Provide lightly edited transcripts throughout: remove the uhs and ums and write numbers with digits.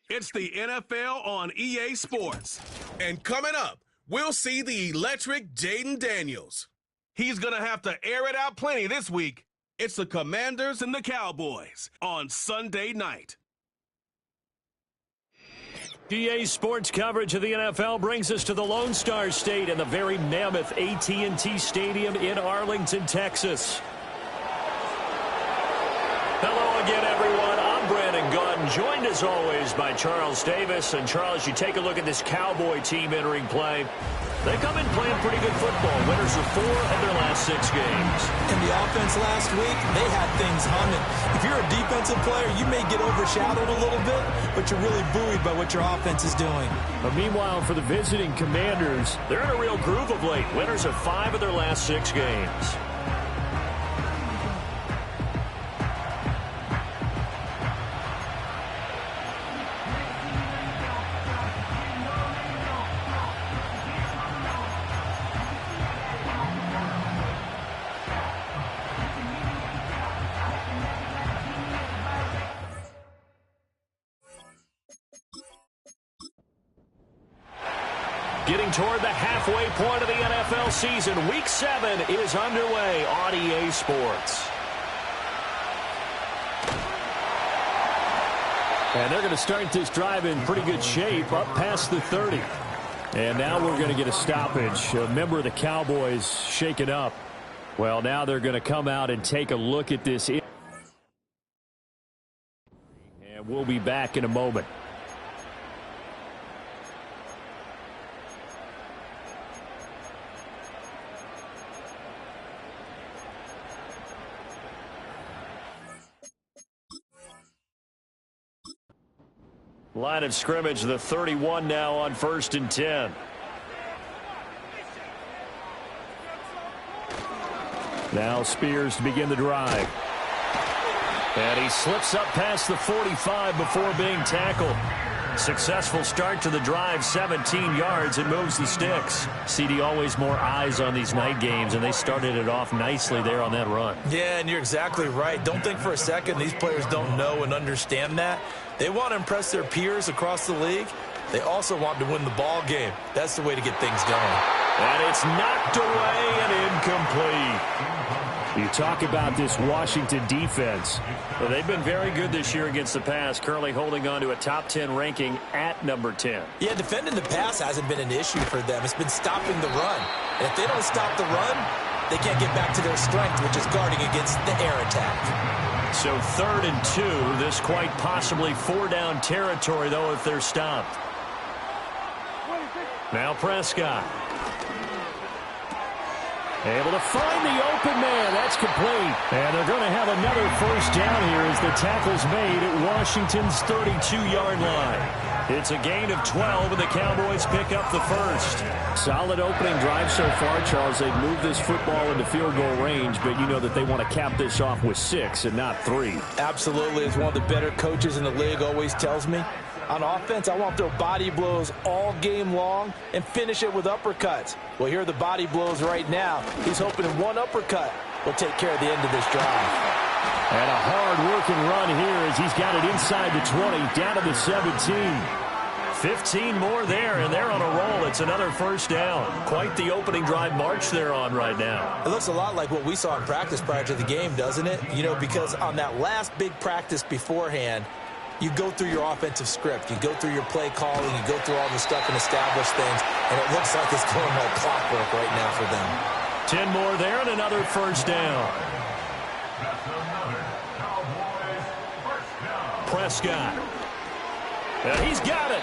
It's the NFL on EA Sports. And coming up, we'll see the electric Jaden Daniels. He's going to have to air it out plenty this week. It's the Commanders and the Cowboys on Sunday night. EA Sports coverage of the NFL brings us to the Lone Star State and the very mammoth AT&T Stadium in Arlington, Texas. Hello again, everyone. I'm Brandon Gunn, joined as always by Charles Davis. And Charles, you take a look at this Cowboy team entering play. They come in playing pretty good football. Winners of 4 of their last 6 games. And the offense last week, they had things humming. If you're a defensive player, you may get overshadowed a little bit, but you're really buoyed by what your offense is doing. But meanwhile, for the visiting Commanders, they're in a real groove of late. Winners of 5 of their last 6 games. Getting toward the halfway point of the NFL season, Week 7 is underway on EA Sports. And they're going to start this drive in pretty good shape, up past the 30. And now we're going to get a stoppage. A member of the Cowboys shaken up. Well, now they're going to come out and take a look at this. And we'll be back in a moment. Line of scrimmage, the 31 now on 1st and 10. Now Spears to begin the drive. And he slips up past the 45 before being tackled. Successful start to the drive, 17 yards, and moves the sticks. CD, always more eyes on these night games, and they started it off nicely there on that run. Yeah, and you're exactly right. Don't think for a second these players don't know and understand that. They want to impress their peers across the league. They also want to win the ball game. That's the way to get things going. And it's knocked away and incomplete. You talk about this Washington defense. Well, they've been very good this year against the pass, currently holding on to a top 10 ranking at number 10. Yeah, defending the pass hasn't been an issue for them. It's been stopping the run. And if they don't stop the run, they can't get back to their strength, which is guarding against the air attack. So 3rd and 2, this quite possibly 4-down territory, though, if they're stopped. Now Prescott. Able to find the open man. That's complete. And they're going to have another 1st down here as the tackle's made at Washington's 32-yard line. It's a gain of 12, and the Cowboys pick up the 1st. Solid opening drive so far, Charles. They've moved this football into field goal range, but you know that they want to cap this off with 6 and not 3. Absolutely. As one of the better coaches in the league always tells me, on offense, I want their body blows all game long and finish it with uppercuts. Well, here are the body blows right now. He's hoping in one uppercut will take care of the end of this drive. And a hard-working run here as he's got it inside the 20, down to the 17. 15 more there, and they're on a roll. It's another 1st down. Quite the opening drive march they're on right now. It looks a lot like what we saw in practice prior to the game, doesn't it? You know, because on that last big practice beforehand, you go through your offensive script. You go through your play calling. You go through all the stuff and establish things. And it looks like it's going like clockwork right now for them. 10 more there and another 1st down. Prescott. And he's got it.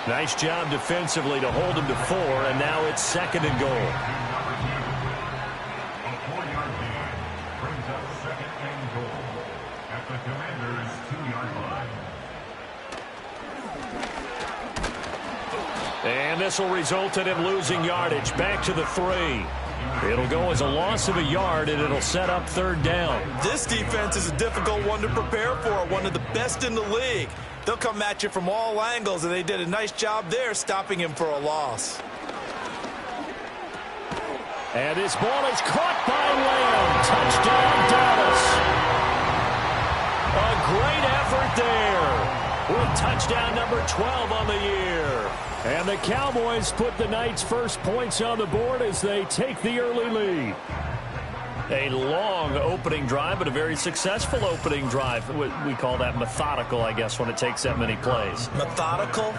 Nice job defensively to hold him to 4, and now it's 2nd and goal. A 4-yard gain brings up 2nd and goal at the Commanders' 2-yard line. And this will result in him losing yardage. Back to the 3. It'll go as a loss of a yard, and it'll set up 3rd down. This defense is a difficult one to prepare for, one of the best in the league. They'll come at you from all angles, and they did a nice job there stopping him for a loss. And this ball is caught by Lamb. Touchdown, Dallas. A great effort there. with touchdown number 12 on the year. And the Cowboys put the night's first points on the board as they take the early lead. A long opening drive, but a very successful opening drive. We call that methodical, I guess, when it takes that many plays. Methodical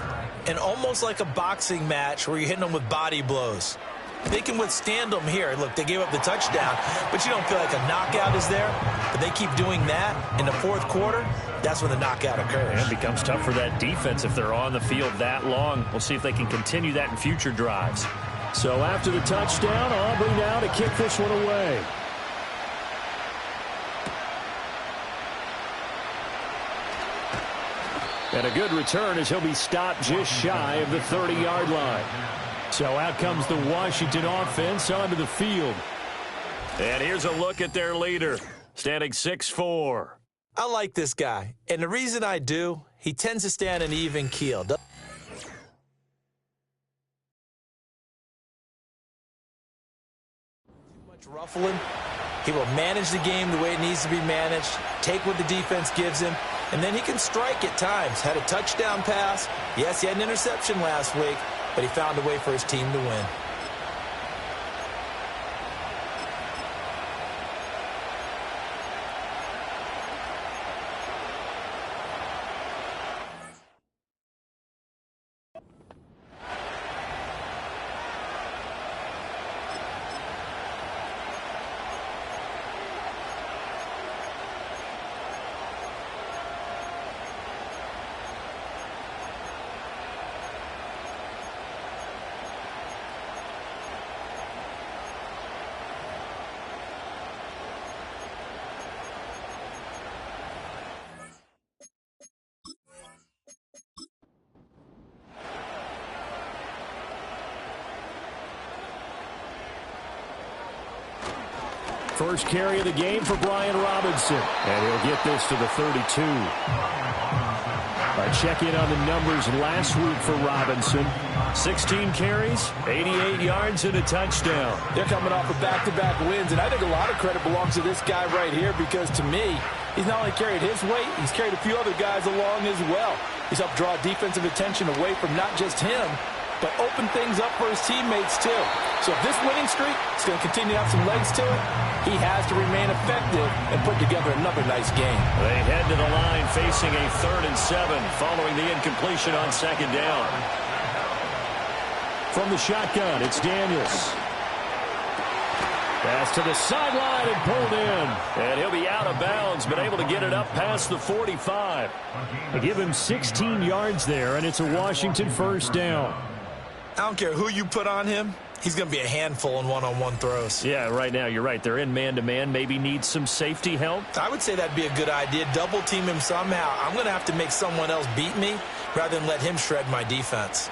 and almost like a boxing match where you're hitting them with body blows. They can withstand them here. Look, they gave up the touchdown, but you don't feel like a knockout is there. But they keep doing that in the fourth quarter. That's when the knockout occurs. And it becomes tough for that defense if they're on the field that long. We'll see if they can continue that in future drives. So after the touchdown, Aubrey now to kick this one away. And a good return as he'll be stopped just shy of the 30-yard line. So out comes the Washington offense onto the field. And here's a look at their leader, standing 6'4". I like this guy. And the reason I do, he tends to stay on an even keel. Too much ruffling. He will manage the game the way it needs to be managed, take what the defense gives him, and then he can strike at times. Had a touchdown pass. Yes, he had an interception last week, but he found a way for his team to win. First carry of the game for Brian Robinson. And he'll get this to the 32. Check in on the numbers last week for Robinson. 16 carries, 88 yards, and a touchdown. They're coming off of back-to-back wins, and I think a lot of credit belongs to this guy right here because, to me, he's not only carried his weight, he's carried a few other guys along as well. He's helped draw defensive attention away from not just him, but open things up for his teammates, too. So if this winning streak is going to continue to have some legs to it, he has to remain effective and put together another nice game. They head to the line facing a 3rd and 7 following the incompletion on 2nd down. From the shotgun, it's Daniels. Pass to the sideline and pulled in. And he'll be out of bounds, but able to get it up past the 45. They give him 16 yards there, and it's a Washington 1st down. I don't care who you put on him. He's going to be a handful in one-on-one throws. Yeah, right now, you're right. They're in man-to-man. Maybe need some safety help. I would say that'd be a good idea. Double-team him somehow. I'm going to have to make someone else beat me rather than let him shred my defense.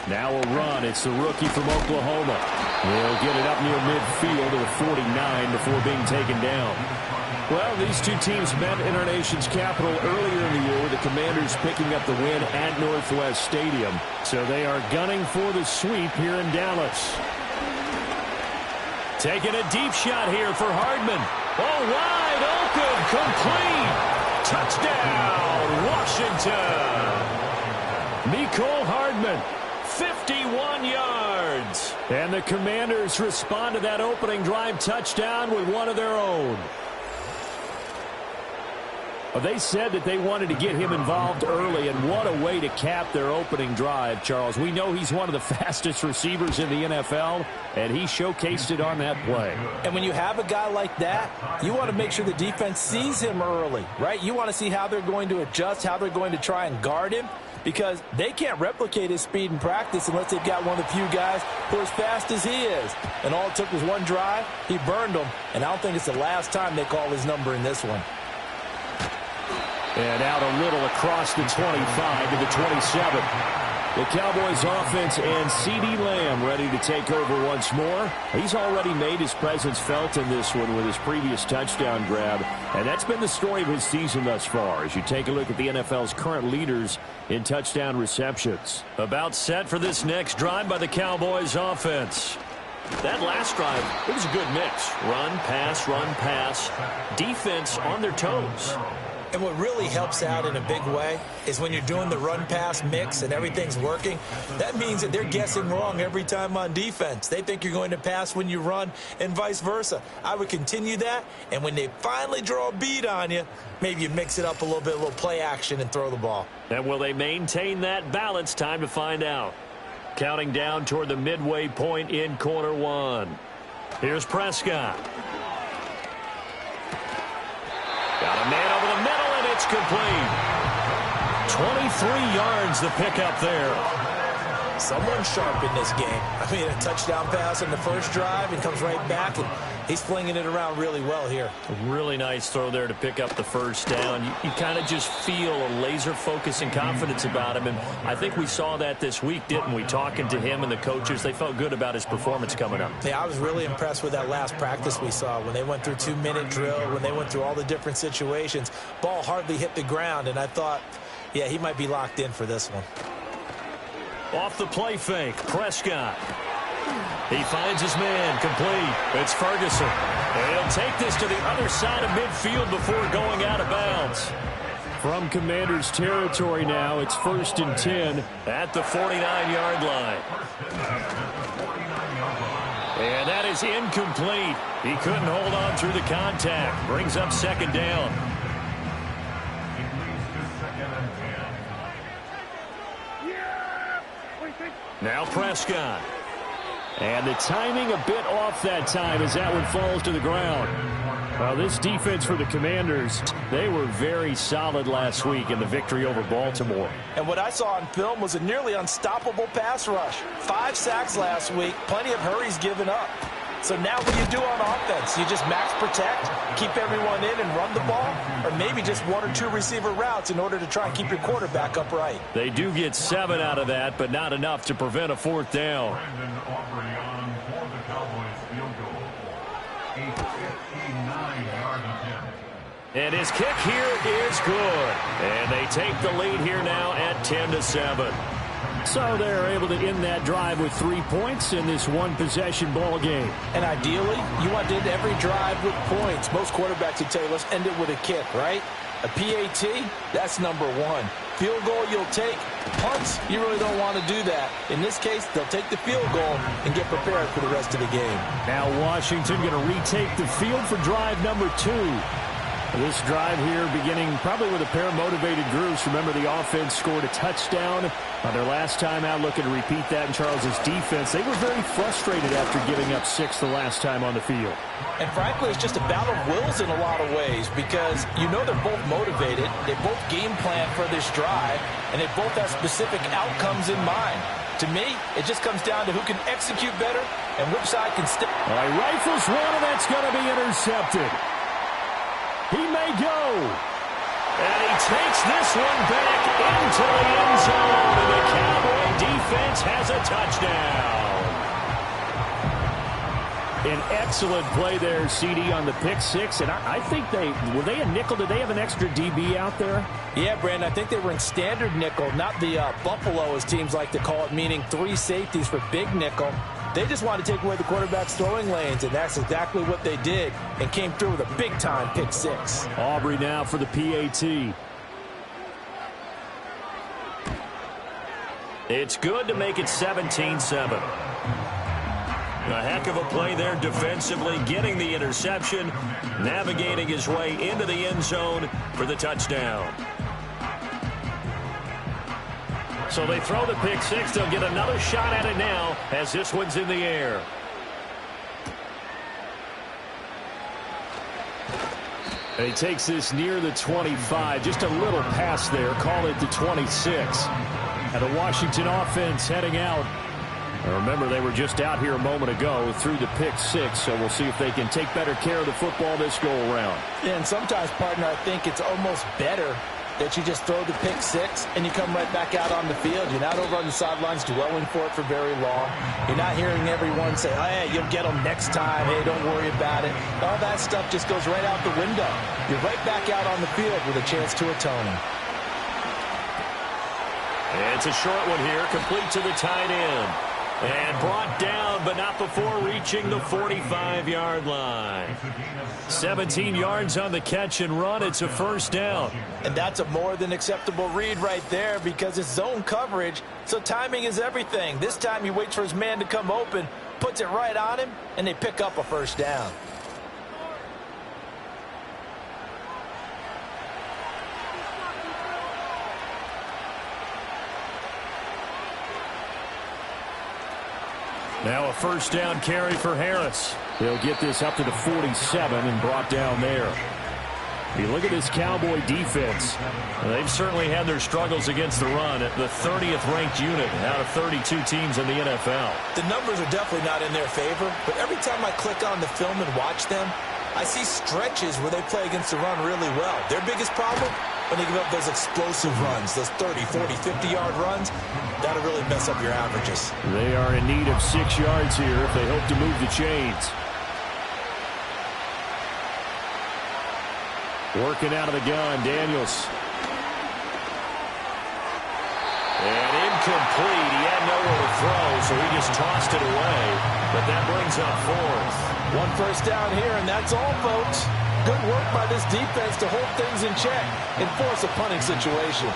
Now a run. It's the rookie from Oklahoma. He'll get it up near midfield to the 49 before being taken down. Well, these two teams met in our nation's capital earlier in the year with the Commanders picking up the win at Northwest Stadium. So they are gunning for the sweep here in Dallas. Taking a deep shot here for Hardman. Oh, wide open, complete. Touchdown, Washington. Mecole Hardman, 51 yards. And the Commanders respond to that opening drive touchdown with one of their own. Well, they said that they wanted to get him involved early, and what a way to cap their opening drive, Charles. We know he's one of the fastest receivers in the NFL, and he showcased it on that play. And when you have a guy like that, you want to make sure the defense sees him early, right? You want to see how they're going to adjust, how they're going to try and guard him, because they can't replicate his speed in practice unless they've got one of the few guys who are as fast as he is. And all it took was one drive. He burned them, and I don't think it's the last time they call his number in this one. And out a little across the 25 to the 27. The Cowboys offense and CeeDee Lamb ready to take over once more. He's already made his presence felt in this one with his previous touchdown grab. And that's been the story of his season thus far as you take a look at the NFL's current leaders in touchdown receptions. About set for this next drive by the Cowboys offense. That last drive, it was a good mix. Run, pass, defense on their toes. And what really helps out in a big way is when you're doing the run-pass mix and everything's working, that means that they're guessing wrong every time on defense. They think you're going to pass when you run and vice versa. I would continue that, and when they finally draw a bead on you, maybe you mix it up a little bit, a little play action, and throw the ball. And will they maintain that balance? Time to find out. Counting down toward the midway point in quarter one. Here's Prescott. Got a man over the middle, and it's complete. 23 yards the pickup there. Someone sharp in this game. I mean, a touchdown pass on the first drive and comes right back, and he's flinging it around really well here. A really nice throw there to pick up the first down. You kind of just feel a laser focus and confidence about him, and I think we saw that this week, didn't we? Talking to him and the coaches, they felt good about his performance coming up. Yeah, I was really impressed with that last practice we saw when they went through 2-minute drill, when they went through all the different situations. Ball hardly hit the ground, and I thought, yeah, he might be locked in for this one. Off the play fake, Prescott. He finds his man, complete. It's Ferguson. And he'll take this to the other side of midfield before going out of bounds. From Commanders territory now, it's 1st and 10 at the 49-yard line. And that is incomplete. He couldn't hold on through the contact. Brings up 2nd down. Now Prescott. And the timing a bit off that time as that one falls to the ground. Well, this defense for the Commanders, they were very solid last week in the victory over Baltimore. And what I saw on film was a nearly unstoppable pass rush. 5 sacks last week, plenty of hurries given up. So now what do you do on offense? You just max protect, keep everyone in and run the ball, or maybe just 1 or 2 receiver routes in order to try and keep your quarterback upright. They do get 7 out of that, but not enough to prevent a 4th down. Brandon Aubrey on for the Cowboys field goal. A 59-yard attempt. And his kick here is good. And they take the lead here now at 10-7. So they're able to end that drive with 3 points in this one-possession ball game. And ideally, you want to end every drive with points. Most quarterbacks would tell you, let's end it with a kick, right? A PAT, that's number 1. Field goal you'll take. Punts, you really don't want to do that. In this case, they'll take the field goal and get prepared for the rest of the game. Now Washington going to retake the field for drive number 2. This drive here beginning probably with a pair of motivated groups. Remember, the offense scored a touchdown on their last time out. Looking to repeat that in Charles's defense. They were very frustrated after giving up 6 the last time on the field. And frankly, it's just a battle of wills in a lot of ways because you know they're both motivated. They both game plan for this drive, and they both have specific outcomes in mind. To me, it just comes down to who can execute better and which side can stick. All right, rifles one, and that's going to be intercepted. He may go. And he takes this one back into the end zone. And the Cowboy defense has a touchdown. An excellent play there, CD, on the pick 6. And I think were they a nickel? Did they have an extra DB out there? Yeah, Brandon, I think they were in standard nickel, not the Buffalo, as teams like to call it, meaning 3 safeties for big nickel. They just wanted to take away the quarterback's throwing lanes, and that's exactly what they did and came through with a big-time pick 6. Aubrey now for the PAT. It's good to make it 17-7. A heck of a play there defensively, getting the interception, navigating his way into the end zone for the touchdown. So they throw the pick 6. They'll get another shot at it now as this one's in the air. And he takes this near the 25. Just a little pass there. Call it the 26. And the Washington offense heading out. And remember, they were just out here a moment ago through the pick 6. So we'll see if they can take better care of the football this go-around. Yeah, and sometimes, partner, I think it's almost better that you just throw the pick 6 and you come right back out on the field. You're not over on the sidelines dwelling for it for very long. You're not hearing everyone say, oh, hey, you'll get them next time. Hey, don't worry about it. All that stuff just goes right out the window. You're right back out on the field with a chance to atone. And it's a short one here, complete to the tight end. And brought down, but not before reaching the 45-yard line. 17 yards on the catch and run. It's a first down. And that's a more than acceptable read right there because it's zone coverage, so timing is everything. This time he waits for his man to come open, puts it right on him, and they pick up a first down. Now a first down carry for Harris. He'll get this up to the 47 and brought down there. You look at this Cowboy defense. They've certainly had their struggles against the run at the 30th ranked unit out of 32 teams in the NFL. The numbers are definitely not in their favor, but every time I click on the film and watch them, I see stretches where they play against the run really well. Their biggest problem? When they give up those explosive runs, those 30, 40, 50-yard runs, that'll really mess up your averages. They are in need of 6 yards here if they hope to move the chains. Working out of the gun, Daniels. And incomplete. He had nowhere to throw, so he just tossed it away. But that brings up fourth. One first down here, and that's all, folks. Good work by this defense to hold things in check and force a punting situation.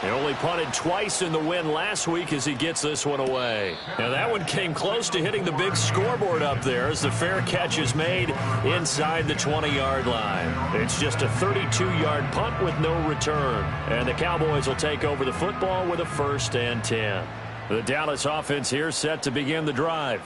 They only punted twice in the win last week as he gets this one away. Now that one came close to hitting the big scoreboard up there as the fair catch is made inside the 20-yard line. It's just a 32-yard punt with no return. And the Cowboys will take over the football with a 1st and 10. The Dallas offense here set to begin the drive.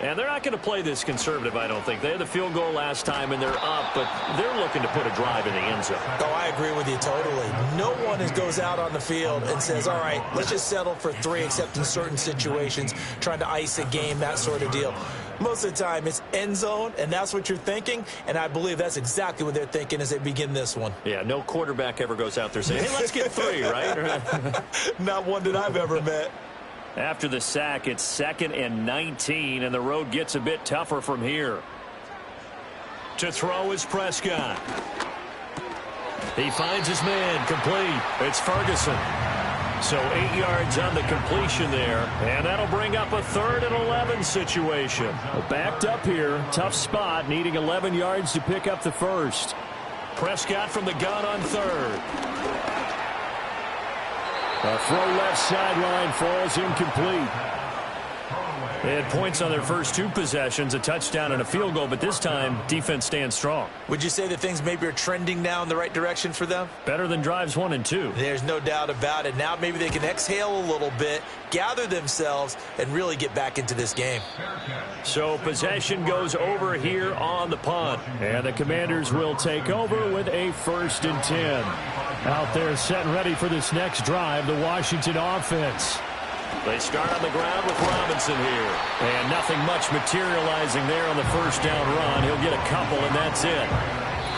And they're not going to play this conservative, I don't think. They had the field goal last time, and they're up, but they're looking to put a drive in the end zone. Oh, I agree with you totally. No one goes out on the field and says, all right, let's just settle for 3, except in certain situations, trying to ice a game, that sort of deal. Most of the time, it's end zone, and that's what you're thinking, and I believe that's exactly what they're thinking as they begin this one. Yeah, no quarterback ever goes out there saying, hey, let's get 3, right? Not one that I've ever met. After the sack, it's 2nd and 19, and the road gets a bit tougher from here. To throw is Prescott. He finds his man, complete. It's Ferguson. So 8 yards on the completion there, and that'll bring up a 3rd and 11 situation. Backed up here, tough spot, needing 11 yards to pick up the first. Prescott from the gun on 3rd. A throw left sideline falls incomplete. They had points on their first 2 possessions, a touchdown and a field goal, but this time, defense stands strong. Would you say that things maybe are trending now in the right direction for them? Better than drives 1 and 2. There's no doubt about it. Now maybe they can exhale a little bit, gather themselves, and really get back into this game. So possession goes over here on the punt, and the Commanders will take over with a 1st and 10. Out there set and ready for this next drive, the Washington offense. They start on the ground with Robinson here. And nothing much materializing there on the first down run. He'll get a couple, and that's it.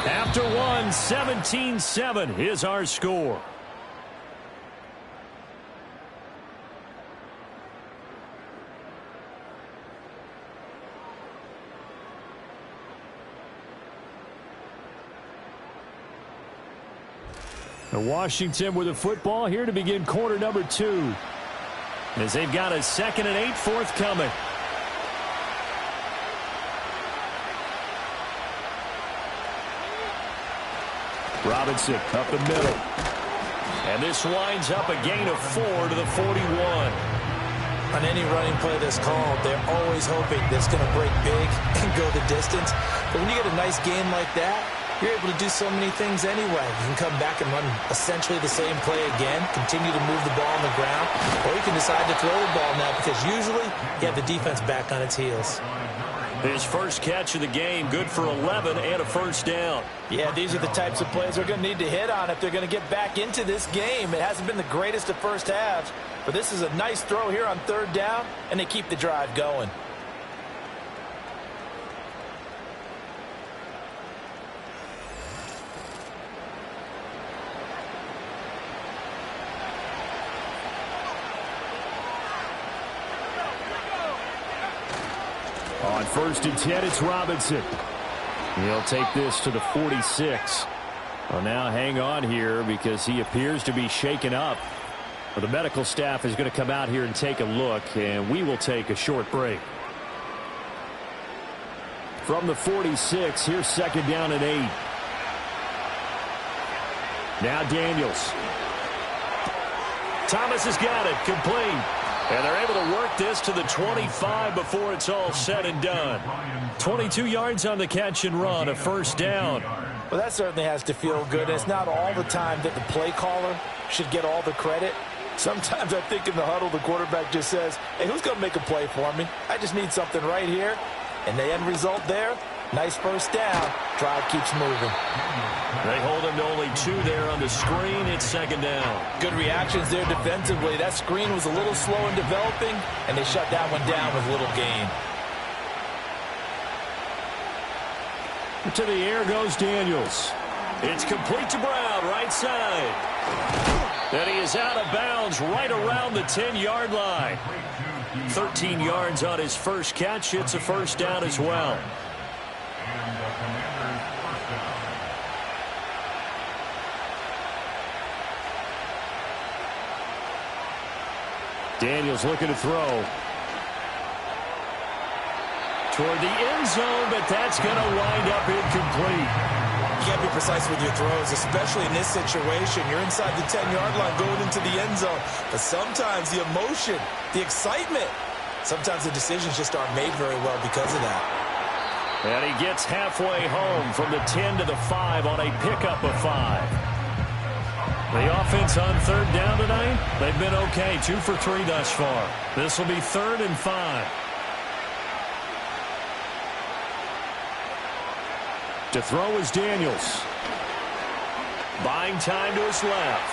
After one, 17-7 is our score. Washington with the football here to begin quarter number 2. As they've got a 2nd and 8 forthcoming. Robinson up the middle. And this winds up a gain of 4 to the 41. On any running play that's called, they're always hoping that's going to break big and go the distance. But when you get a nice gain like that, you're able to do so many things anyway. You can come back and run essentially the same play again, continue to move the ball on the ground, or you can decide to throw the ball now because usually you have the defense back on its heels. His first catch of the game, good for 11 and a first down. Yeah, these are the types of plays they're going to need to hit on if they're going to get back into this game. It hasn't been the greatest of first halves, but this is a nice throw here on 3rd down, and they keep the drive going. On 1st and 10, it's Robinson. He'll take this to the 46. Well, now hang on here because he appears to be shaken up. Well, the medical staff is going to come out here and take a look, and we will take a short break. From the 46, here's 2nd down and 8. Now Daniels. Thomas has got it, complete. And they're able to work this to the 25 before it's all said and done. 22 yards on the catch and run, a 1st down. Well, that certainly has to feel good. It's not all the time that the play caller should get all the credit. Sometimes I think in the huddle, the quarterback just says, hey, who's going to make a play for me? I just need something right here. And the end result there, nice 1st down. Drive keeps moving. They hold him to only 2 there on the screen. It's 2nd down. Good reactions there defensively. That screen was a little slow in developing, and they shut that one down with little gain. To the air goes Daniels. It's complete to Brown, right side. And he is out of bounds right around the 10-yard line. 13 yards on his first catch. It's a 1st down as well. Daniels looking to throw. Toward the end zone, but that's going to wind up incomplete. You can't be precise with your throws, especially in this situation. You're inside the 10-yard line going into the end zone. But sometimes the emotion, the excitement, sometimes the decisions just aren't made very well because of that. And he gets halfway home from the 10 to the 5 on a pickup of 5. The offense on 3rd down tonight, they've been okay, 2 for 3 thus far. This will be 3rd and 5. To throw is Daniels. Buying time to his left.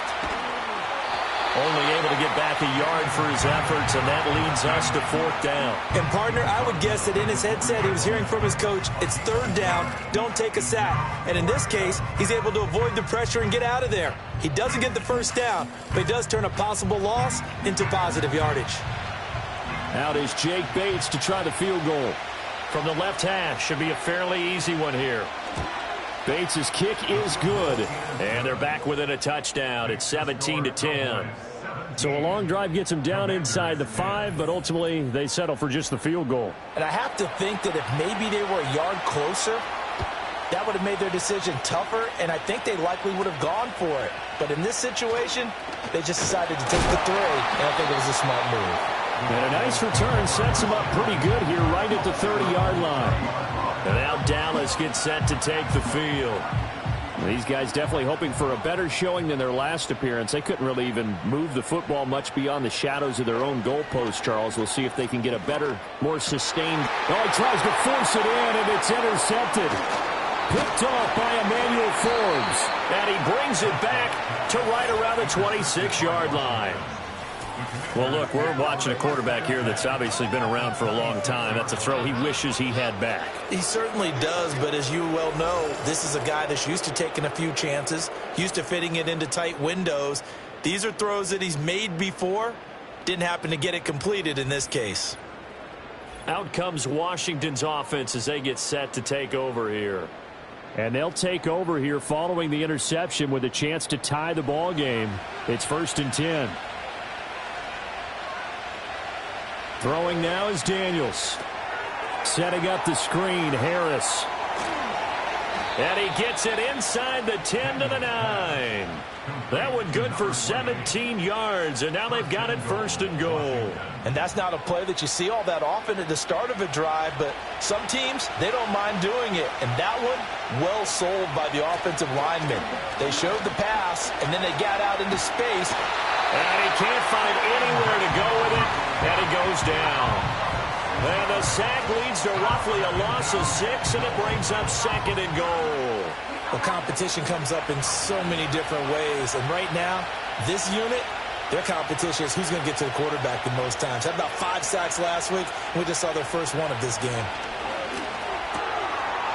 Only able to get back a yard for his efforts, and that leads us to 4th down. And, partner, I would guess that in his headset he was hearing from his coach, it's 3rd down, don't take a sack. And in this case, he's able to avoid the pressure and get out of there. He doesn't get the 1st down, but he does turn a possible loss into positive yardage. Out is Jake Bates to try the field goal. From the left hash, should be a fairly easy one here. Bates' kick is good, and they're back within a touchdown. It's 17-10. So a long drive gets them down inside the 5, but ultimately they settle for just the field goal. And I have to think that if maybe they were a yard closer, that would have made their decision tougher, and I think they likely would have gone for it. But in this situation, they just decided to take the 3, and I think it was a smart move. And a nice return sets them up pretty good here right at the 30-yard line. And now Dallas gets set to take the field. These guys definitely hoping for a better showing than their last appearance. They couldn't really even move the football much beyond the shadows of their own goalpost, Charles. We'll see if they can get a better, more sustained. Oh, he tries to force it in, and it's intercepted. Picked off by Emmanuel Forbes. And he brings it back to right around the 26-yard line. Well, look, we're watching a quarterback here that's obviously been around for a long time. That's a throw he wishes he had back. He certainly does, but as you well know, this is a guy that's used to taking a few chances, used to fitting it into tight windows. These are throws that he's made before. Didn't happen to get it completed in this case. Out comes Washington's offense as they get set to take over here. And they'll take over here following the interception with a chance to tie the ball game. It's 1st and 10. Throwing now is Daniels. Setting up the screen, Harris. And he gets it inside the 10 to the 9. That one good for 17 yards, and now they've got it 1st and goal. And that's not a play that you see all that often at the start of a drive, but some teams, they don't mind doing it. And that one, well sold by the offensive lineman. They showed the pass, and then they got out into space. And he can't find anywhere to go with it, and he goes down. And the sack leads to roughly a loss of 6, and it brings up 2nd and goal. Well, competition comes up in so many different ways, and right now, this unit, their competition is who's going to get to the quarterback the most times. Had about 5 sacks last week. We just saw their first one of this game.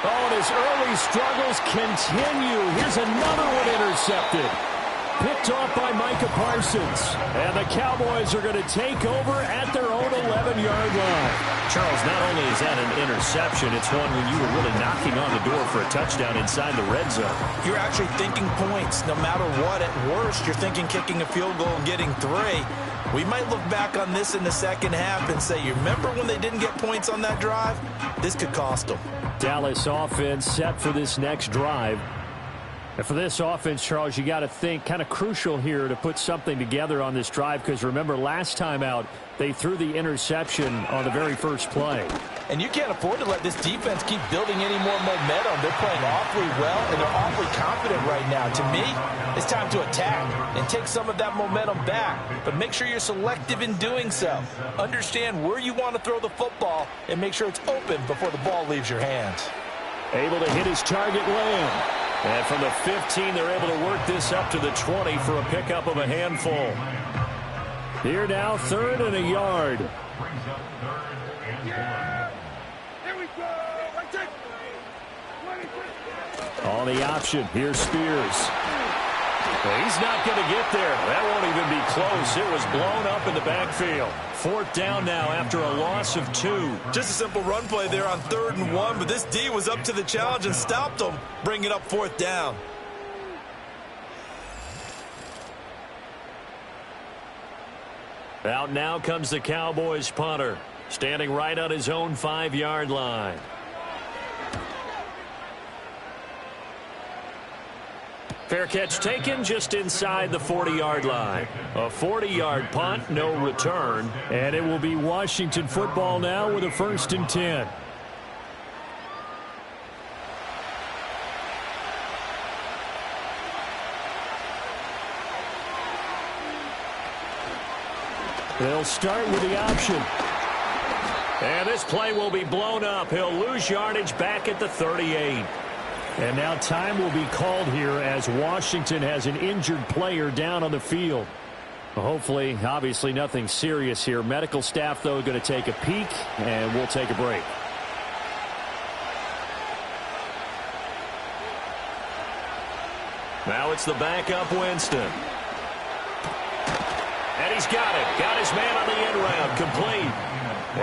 Oh, and his early struggles continue. Here's another one intercepted. picked off by Micah Parsons. And the Cowboys are going to take over at their own 11-yard line. Charles, not only is that an interception, it's one when you were really knocking on the door for a touchdown inside the red zone. You're actually thinking points. No matter what, at worst, you're thinking kicking a field goal and getting 3. We might look back on this in the second half and say, you remember when they didn't get points on that drive? This could cost them. Dallas offense set for this next drive. And for this offense, Charles, you got to think kind of crucial here to put something together on this drive, because remember last time out they threw the interception on the very first play. And you can't afford to let this defense keep building any more momentum. They're playing awfully well, and they're awfully confident right now. To me, it's time to attack and take some of that momentum back. But make sure you're selective in doing so. Understand where you want to throw the football and make sure it's open before the ball leaves your hands. Able to hit his target, Lamb. And from the 15, they're able to work this up to the 20 for a pickup of a handful. Here now, 3rd and a yard. Brings up 3rd and 1. On the option, here's Spears. Well, he's not going to get there. That won't even be close. It was blown up in the backfield. 4th down now after a loss of 2. Just a simple run play there on 3rd and 1, but this D was up to the challenge and stopped them, bringing up 4th down. Out now comes the Cowboys punter, standing right on his own 5-yard line. Fair catch taken just inside the 40-yard line. A 40-yard punt, no return. And it will be Washington football now with a 1st and 10. They'll start with the option. And this play will be blown up. He'll lose yardage back at the 38. And now time will be called here as Washington has an injured player down on the field. Well, hopefully, obviously nothing serious here. Medical staff, though, going to take a peek, and we'll take a break. Now it's the backup Winston. And he's got it. Got his man on the end round. Complete.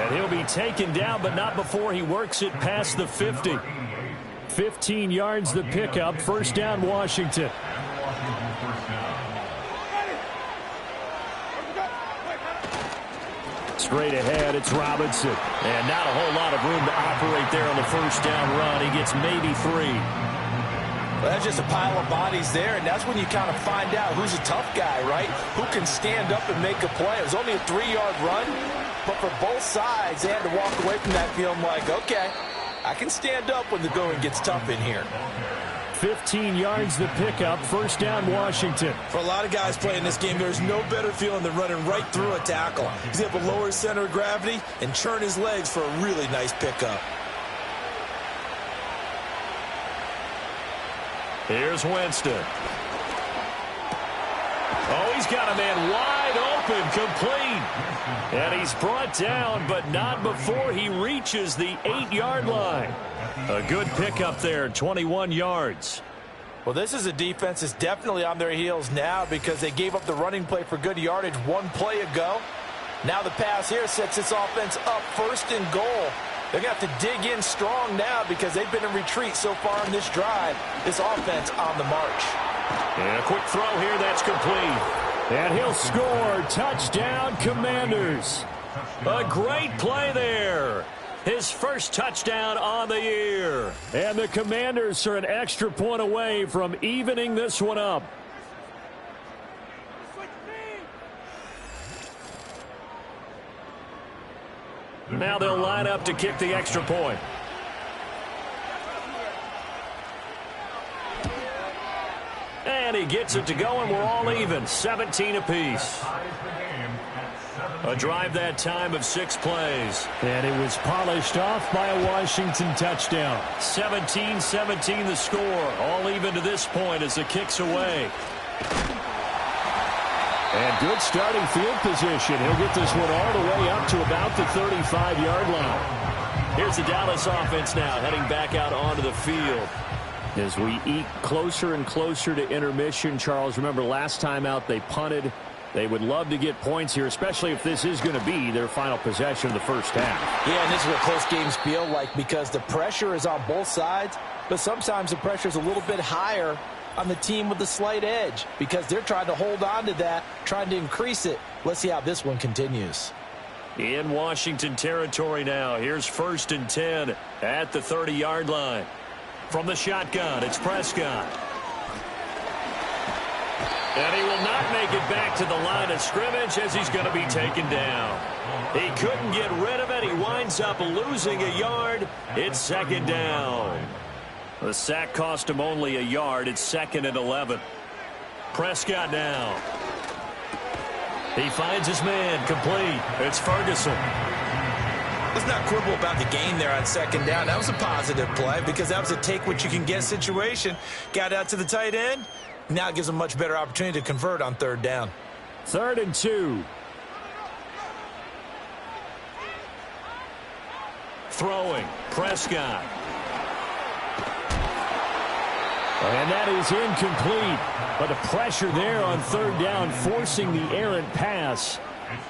And he'll be taken down, but not before he works it past the 50. 15 yards the pickup. 1st down, Washington. Straight ahead, it's Robinson. And not a whole lot of room to operate there on the 1st down run. He gets maybe 3. Well, that's just a pile of bodies there, and that's when you kind of find out who's a tough guy, right? Who can stand up and make a play. It was only a 3-yard run, but for both sides, they had to walk away from that feeling like, okay, I can stand up when the going gets tough in here. 15 yards the pickup. 1st down, Washington. For a lot of guys playing this game, there's no better feeling than running right through a tackle. He's able to lower his center of gravity and churn his legs for a really nice pickup. Here's Winston. Oh, he's got a man wide open, complete. And he's brought down, but not before he reaches the 8-yard line. A good pickup there, 21 yards. Well, this is a defense that's definitely on their heels now because they gave up the running play for good yardage one play ago. Now the pass here sets this offense up 1st and goal. They're going to have to dig in strong now because they've been in retreat so far in this drive. This offense on the march. And a quick throw here, that's complete. And he'll score. Touchdown, Commanders. A great play there. His first touchdown on the year. And the Commanders are an extra point away from evening this one up. Now they'll line up to kick the extra point. And he gets it to go, and we're all even. 17 apiece. A drive that time of 6 plays. And it was polished off by a Washington touchdown. 17-17 the score. All even to this point as the kick's away. And good starting field position. He'll get this one all the way up to about the 35-yard line. Here's the Dallas offense now heading back out onto the field. As we eke closer and closer to intermission, Charles, remember last time out they punted. They would love to get points here, especially if this is going to be their final possession of the first half. Yeah, and this is what close games feel like because the pressure is on both sides, but sometimes the pressure is a little bit higher on the team with the slight edge because they're trying to hold on to that, trying to increase it. Let's see how this one continues. In Washington territory now. Here's 1st and 10 at the 30-yard line. From the shotgun, it's Prescott. And he will not make it back to the line of scrimmage as he's going to be taken down. He couldn't get rid of it. He winds up losing a yard. It's 2nd down. The sack cost him only a yard. It's 2nd and 11. Prescott now. He finds his man complete. It's Ferguson. Let's not quibble about the gain there on 2nd down. That was a positive play because that was a take-what-you-can-get situation. Got out to the tight end. Now it gives them a much better opportunity to convert on 3rd down. 3rd and 2. Throwing. Prescott. And that is incomplete. But the pressure there on 3rd down, forcing the errant pass.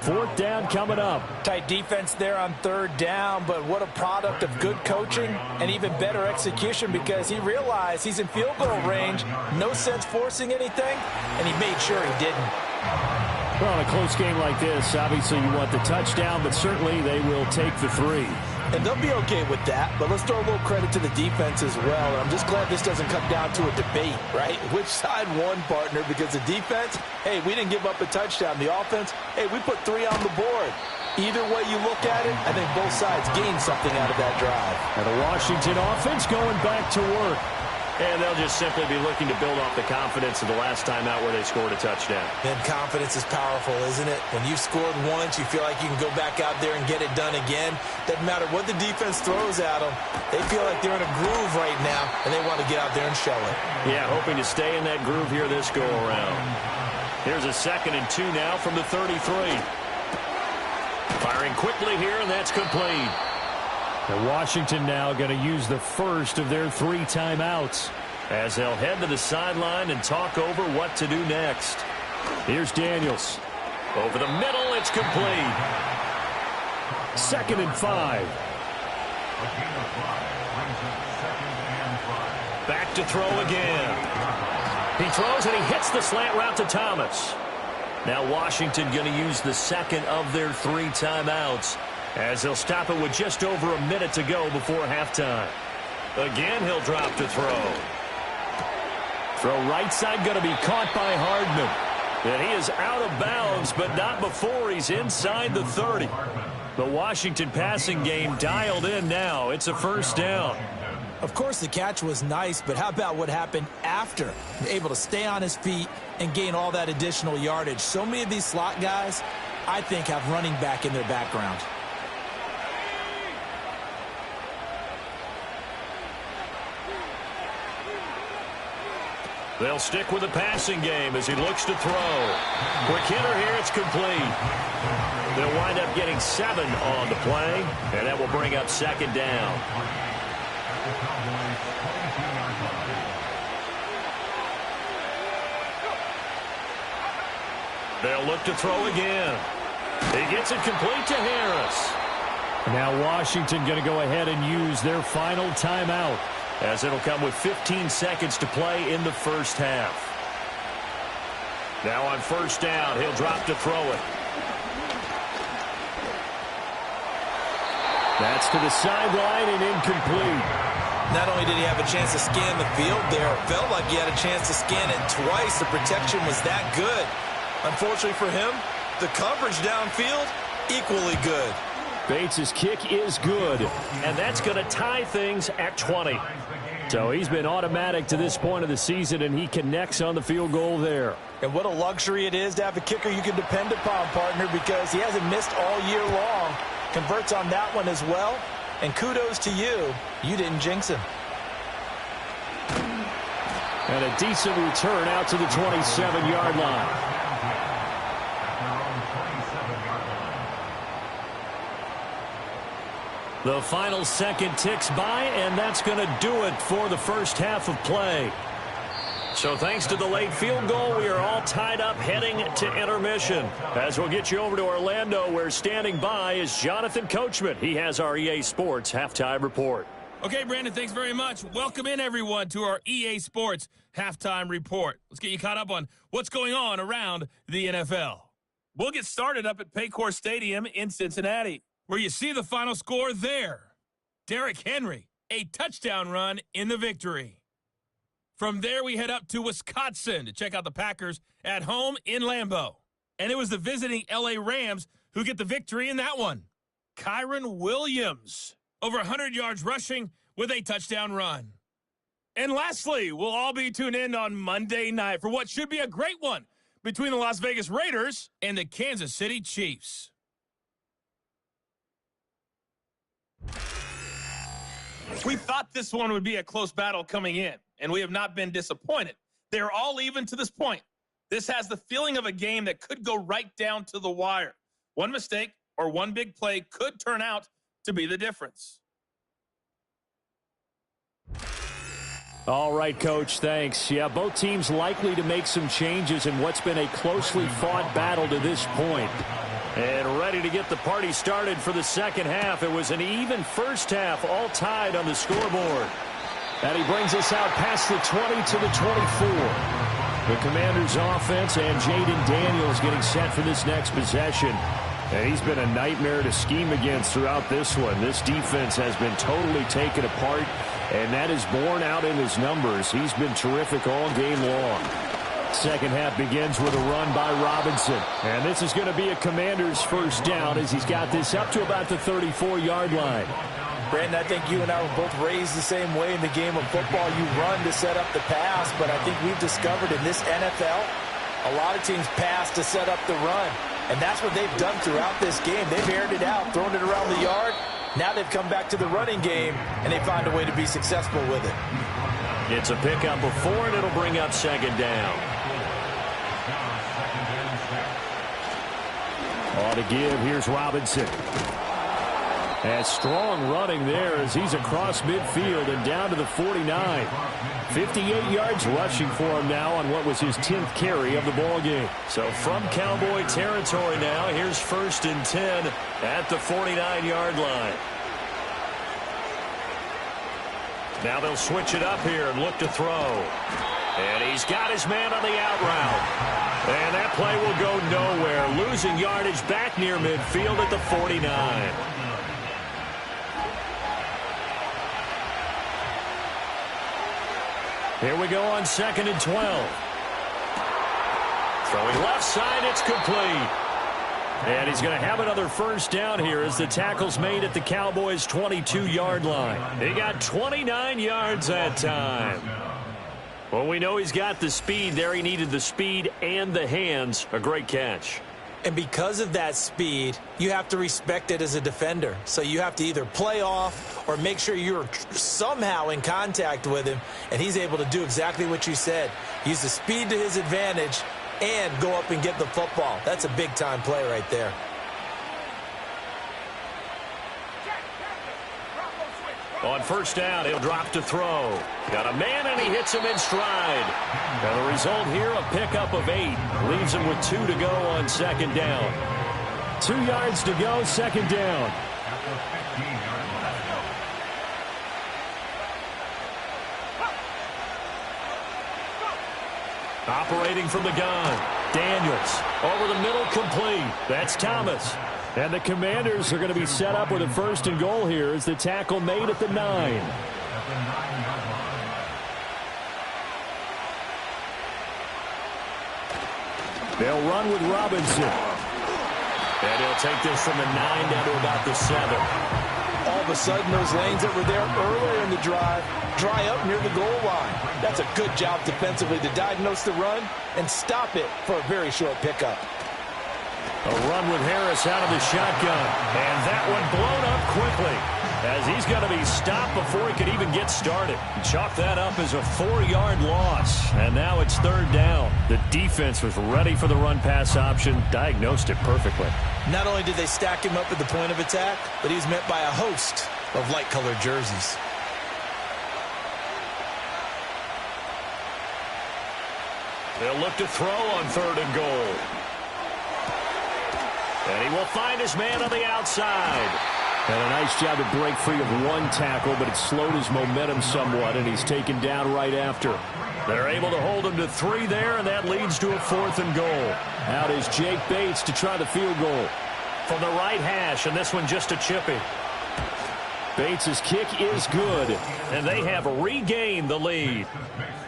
4th down coming up. Tight defense there on 3rd down, but what a product of good coaching and even better execution because he realized he's in field goal range. No sense forcing anything, and he made sure he didn't. Well, in a close game like this, obviously you want the touchdown, but certainly they will take the 3. And they'll be okay with that, but let's throw a little credit to the defense as well. And I'm just glad this doesn't come down to a debate, right? Which side won, partner? Because the defense, hey, we didn't give up a touchdown. The offense, hey, we put 3 on the board. Either way you look at it, I think both sides gained something out of that drive. And the Washington offense going back to work. And they'll just simply be looking to build off the confidence of the last time out where they scored a touchdown. And confidence is powerful, isn't it? When you've scored once, you feel like you can go back out there and get it done again. Doesn't matter what the defense throws at them. They feel like they're in a groove right now, and they want to get out there and show it. Yeah, hoping to stay in that groove here this go-around. Here's a 2nd and 2 now from the 33. Firing quickly here, and that's complete. And Washington now going to use the first of their 3 timeouts as they'll head to the sideline and talk over what to do next. Here's Daniels. Over the middle, it's complete. 2nd and 5. Back to throw again. He throws and he hits the slant route to Thomas. Now Washington going to use the 2nd of their 3 timeouts as they'll stop it with just over a minute to go before halftime. Again, he'll drop to throw. Throw right side going to be caught by Hardman. And he is out of bounds, but not before he's inside the 30. The Washington passing game dialed in now. It's a 1st down. Of course, the catch was nice, but how about what happened after? Able to stay on his feet and gain all that additional yardage. So many of these slot guys, I think, have running back in their background. They'll stick with the passing game as he looks to throw. Quick hitter here, it's complete. They'll wind up getting 7 on the play, and that will bring up 2nd down. They'll look to throw again. He gets it complete to Harris. Now Washington going to go ahead and use their final timeout, as it'll come with 15 seconds to play in the first half. Now on 1st down, he'll drop to throw it. That's to the sideline and incomplete. Not only did he have a chance to scan the field there, it felt like he had a chance to scan it twice. The protection was that good. Unfortunately for him, the coverage downfield, equally good. Bates' kick is good. And that's going to tie things at 20. So he's been automatic to this point of the season, and he connects on the field goal there. And what a luxury it is to have a kicker you can depend upon, partner, because he hasn't missed all year long. Converts on that one as well. And kudos to you. You didn't jinx him. And a decent return out to the 27-yard line. The final second ticks by, and that's going to do it for the first half of play. So thanks to the late field goal, we are all tied up heading to intermission. As we'll get you over to Orlando, where standing by is Jonathan Coachman. He has our EA Sports Halftime Report. Okay, Brandon, thanks very much. Welcome in, everyone, to our EA Sports Halftime Report. Let's get you caught up on what's going on around the NFL. We'll get started up at Paycor Stadium in Cincinnati, where you see the final score there. Derrick Henry, a touchdown run in the victory. From there, we head up to Wisconsin to check out the Packers at home in Lambeau. And it was the visiting L.A. Rams who get the victory in that one. Kyron Williams, over 100 yards rushing with a touchdown run. And lastly, we'll all be tuned in on Monday night for what should be a great one between the Las Vegas Raiders and the Kansas City Chiefs. We thought this one would be a close battle coming in, and we have not been disappointed. They're all even to this point. This has the feeling of a game that could go right down to the wire. One mistake or one big play could turn out to be the difference. All right, Coach, thanks. Yeah, both teams likely to make some changes in what's been a closely fought battle to this point. And ready to get the party started for the second half. It was an even first half, all tied on the scoreboard. And he brings us out past the 20 to the 24. The Commanders' offense and Jaden Daniels getting set for this next possession. And he's been a nightmare to scheme against throughout this one. This defense has been totally taken apart, and that is borne out in his numbers. He's been terrific all game long. Second half begins with a run by Robinson. And this is going to be a Commander's first down as he's got this up to about the 34-yard line. Brandon, I think you and I were both raised the same way in the game of football. You run to set up the pass, but I think we've discovered in this NFL, a lot of teams pass to set up the run. And that's what they've done throughout this game. They've aired it out, thrown it around the yard. Now they've come back to the running game, and they find a way to be successful with it. It's a pickup of 4, and it'll bring up second down. On to give, here's Robinson. And strong running there as he's across midfield and down to the 49. 58 yards rushing for him now on what was his 10th carry of the ball game. So from Cowboy territory now, here's 1st and 10 at the 49-yard line. Now they'll switch it up here and look to throw. And he's got his man on the out route. And that play will go nowhere. Losing yardage back near midfield at the 49. Here we go on 2nd and 12. Throwing left side, it's complete. And he's going to have another first down here as the tackle's made at the Cowboys' 22-yard line. He got 29 yards that time. Well, we know he's got the speed there. He needed the speed and the hands. A great catch. And because of that speed, you have to respect it as a defender. So you have to either play off or make sure you're somehow in contact with him, and he's able to do exactly what you said. Use the speed to his advantage and go up and get the football. That's a big-time play right there. On first down, he'll drop to throw. Got a man, and he hits him in stride. And the result here, a pickup of 8. Leaves him with 2 to go on 2nd down. 2 yards to go, 2nd down. Operating from the gun. Daniels over the middle, complete. That's Thomas. And the Commanders are going to be set up with a 1st and goal here as the tackle made at the 9. They'll run with Robinson. And he'll take this from the 9 down to about the 7. All of a sudden, those lanes that were there earlier in the drive dry up near the goal line. That's a good job defensively to diagnose the run and stop it for a very short pickup. A run with Harris out of the shotgun. And that one blown up quickly as he's going to be stopped before he could even get started. Chalk that up as a 4-yard loss. And now it's 3rd down. The defense was ready for the run-pass option, diagnosed it perfectly. Not only did they stack him up at the point of attack, but he's met by a host of light-colored jerseys. They'll look to throw on 3rd and goal. And he will find his man on the outside. And a nice job to break free of one tackle, but it slowed his momentum somewhat, and he's taken down right after. They're able to hold him to 3 there, and that leads to a 4th and goal. Out is Jake Bates to try the field goal. From the right hash, and this one just a chippy. Bates' kick is good. And they have regained the lead.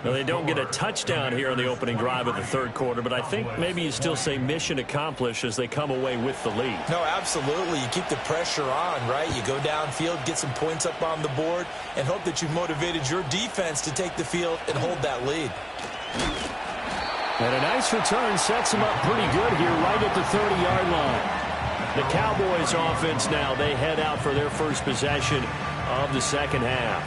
Now, they don't get a touchdown here in the opening drive of the 3rd quarter, but I think maybe you still say mission accomplished as they come away with the lead. No, absolutely. You keep the pressure on, right? You go downfield, get some points up on the board, and hope that you've motivated your defense to take the field and hold that lead. And a nice return sets him up pretty good here right at the 30-yard line. The Cowboys offense now, they head out for their first possession of the second half.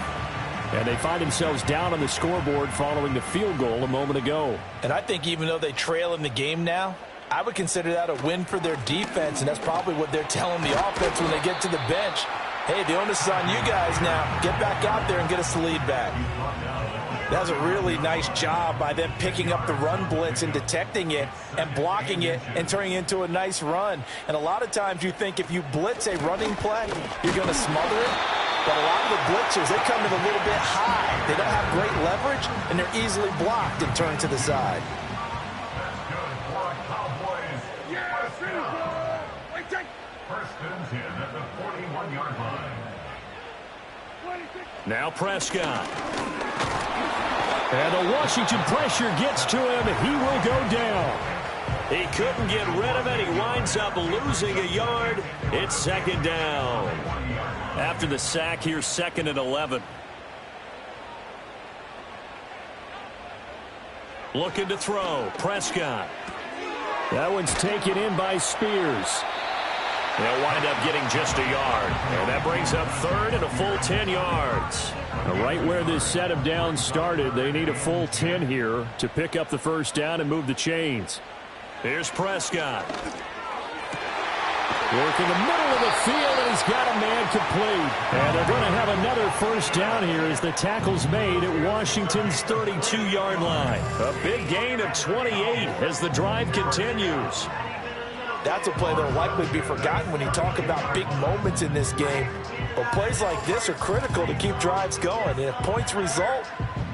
And they find themselves down on the scoreboard following the field goal a moment ago. And I think even though they trail in the game now, I would consider that a win for their defense, and that's probably what they're telling the offense when they get to the bench. Hey, the onus is on you guys now. Get back out there and get us the lead back. That was a really nice job by them picking up the run blitz and detecting it and blocking it and turning it into a nice run. And a lot of times you think if you blitz a running play, you're going to smother it. But a lot of the blitzers, they come in a little bit high. They don't have great leverage, and they're easily blocked and turned to the side. First and 10 at the 41-yard line. Now Prescott. And the Washington pressure gets to him. He will go down. He couldn't get rid of it. He winds up losing a yard. It's 2nd down. After the sack, here's 2nd and 11. Looking to throw. Prescott. That one's taken in by Spears. They'll wind up getting just a yard. And that brings up 3rd and a full 10 yards. Now, right where this set of downs started, they need a full 10 here to pick up the first down and move the chains. Here's Prescott. Working the middle of the field, and he's got a man complete. And they're going to have another first down here as the tackle's made at Washington's 32-yard line. A big gain of 28 as the drive continues. That's a play that will likely be forgotten when you talk about big moments in this game. But plays like this are critical to keep drives going. And if points result,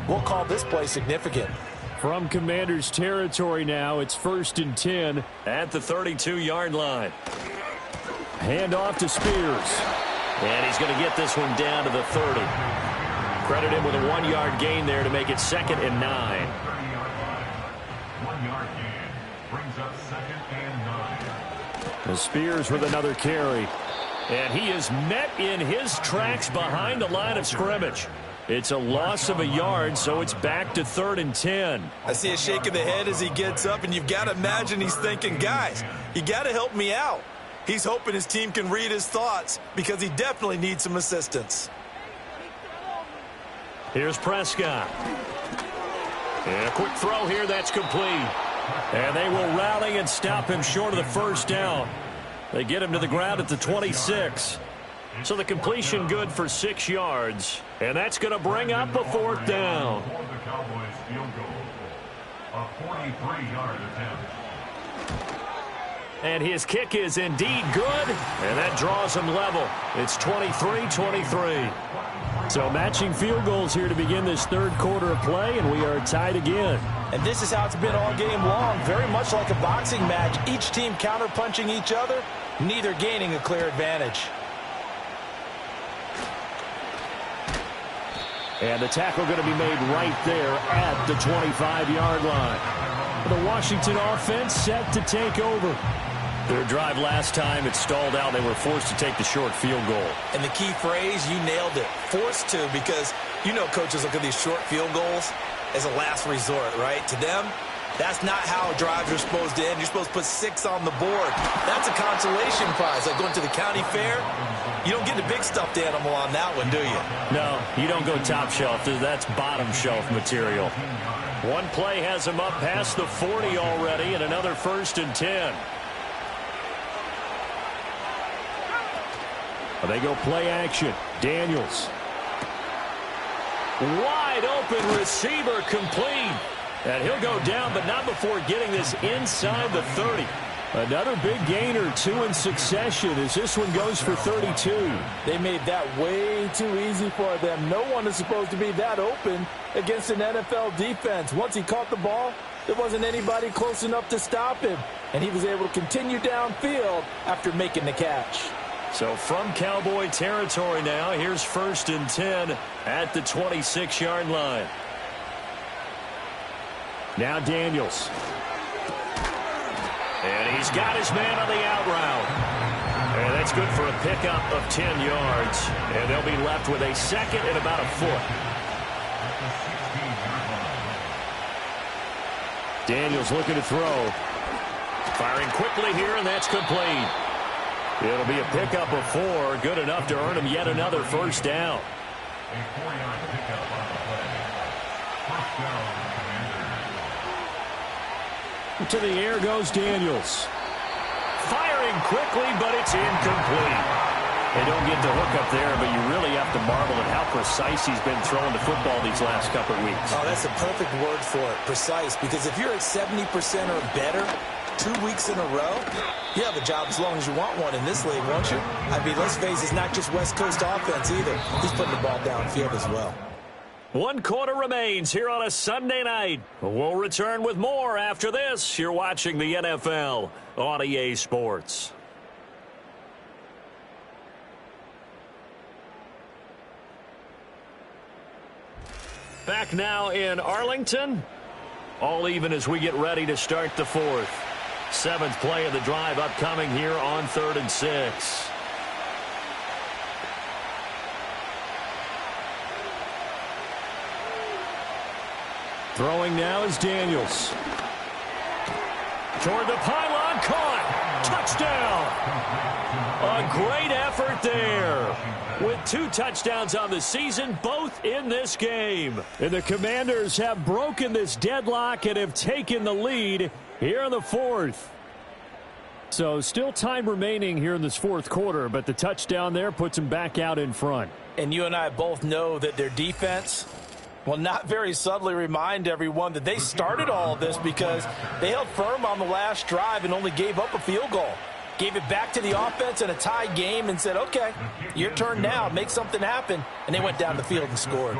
we'll call this play significant. From Commanders territory now, it's 1st and 10. At the 32-yard line. Hand off to Spears. And he's going to get this one down to the 30. Credit him with a 1-yard gain there to make it 2nd and 9. 1-yard gain brings up 2nd and 9. And Spears with another carry. And he is met in his tracks behind the line of scrimmage. It's a loss of a yard, so it's back to 3rd and 10. I see a shake of the head as he gets up, and you've got to imagine he's thinking, guys, you got to help me out. He's hoping his team can read his thoughts because he definitely needs some assistance. Here's Prescott. And a quick throw here, that's complete. And they will rally and stop him short of the first down. They get him to the ground at the 26. So the completion good for 6 yards. And that's going to bring up a 4th down. For the Cowboys field goal. A 43-yard attempt. And his kick is indeed good. And that draws him level. It's 23-23. So matching field goals here to begin this 3rd quarter of play, and we are tied again. And this is how it's been all game long, very much like a boxing match. Each team counterpunching each other, neither gaining a clear advantage. And the tackle going to be made right there at the 25-yard line. The Washington offense set to take over. Their drive last time, it stalled out. They were forced to take the short field goal. And the key phrase, you nailed it, forced to, because you know coaches look at these short field goals as a last resort, right? To them, that's not how drives are supposed to end. You're supposed to put 6 on the board. That's a consolation prize, like going to the county fair. You don't get the big stuffed animal on that one, do you? No, you don't go top shelf. That's bottom shelf material. One play has him up past the 40 already, and another 1st and 10. They go play action. Daniels. Wide open receiver, complete. And he'll go down, but not before getting this inside the 30. Another big gainer, 2 in succession as this one goes for 32. They made that way too easy for them. No one is supposed to be that open against an NFL defense. Once he caught the ball, there wasn't anybody close enough to stop him. And he was able to continue downfield after making the catch. So from Cowboy territory now, here's 1st and 10 at the 26-yard line. Now Daniels. And he's got his man on the out route. And that's good for a pickup of 10 yards. And they'll be left with a 2nd and about a foot. Daniels looking to throw. Firing quickly here, and that's complete. It'll be a pickup of 4, good enough to earn him yet another 1st down. A 4-yard pickup on the play. 1st down, Commanders. To the air goes Daniels. Firing quickly, but it's incomplete. They don't get the hook up there, but you really have to marvel at how precise he's been throwing the football these last couple of weeks. Oh, that's a perfect word for it, precise, because if you're at 70% or better 2 weeks in a row, you have a job as long as you want one in this league, won't you? I mean, let's face it, it's not just West Coast offense either. He's putting the ball downfield as well. 1 quarter remains here on a Sunday night. We'll return with more after this. You're watching the NFL on EA Sports. Back now in Arlington. All even as we get ready to start the 4th. 7th play of the drive upcoming here on 3rd and 6. Throwing now is Daniels. Toward the pylon, caught. Touchdown. A great effort there. With 2 touchdowns on the season, both in this game. And the Commanders have broken this deadlock and have taken the lead here in the 4th. So still time remaining here in this 4th quarter, but the touchdown there puts them back out in front. And you and I both know that their defense will not very subtly remind everyone that they started all of this because they held firm on the last drive and only gave up a field goal. Gave it back to the offense in a tie game and said, okay, your turn now, make something happen. And they went down the field and scored.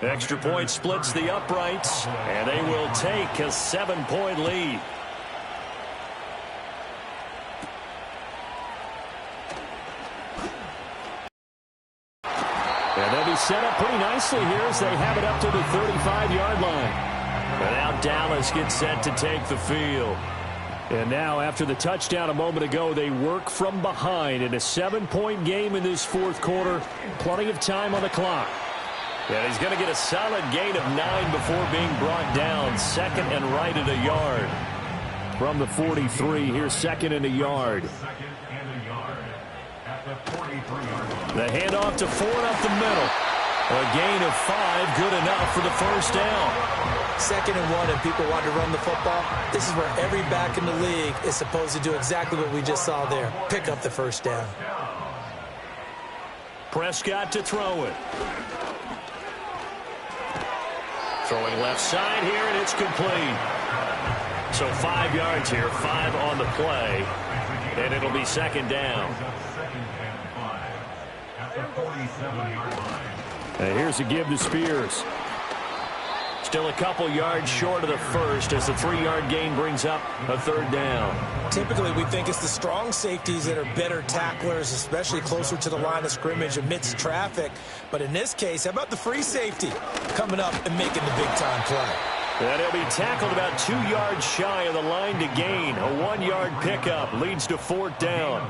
Extra point splits the uprights, and they will take a 7-point lead. And they'll be set up pretty nicely here as they have it up to the 35-yard line. And now Dallas gets set to take the field. And now, after the touchdown a moment ago, they work from behind in a 7-point game in this 4th quarter. Plenty of time on the clock. And he's going to get a solid gain of 9 before being brought down. 2nd and right at a yard. From the 43, here's 2nd and a yard. 2nd and a yard at the 43-yard line. The handoff to Ford up the middle. A gain of 5, good enough for the 1st down. 2nd and 1, and people want to run the football. This is where every back in the league is supposed to do exactly what we just saw there. Pick up the 1st down. Prescott to throw it. Throwing left side here, and it's complete. So 5 yards here, 5 on the play, and it'll be 2nd down. 2nd and 5 at the 47-yard line. And here's a give to Spears. Still a couple yards short of the 1st as the 3-yard gain brings up a 3rd down. Typically, we think it's the strong safeties that are better tacklers, especially closer to the line of scrimmage amidst traffic. But in this case, how about the free safety coming up and making the big-time play? And he'll be tackled about 2 yards shy of the line to gain. A 1-yard pickup leads to 4th down.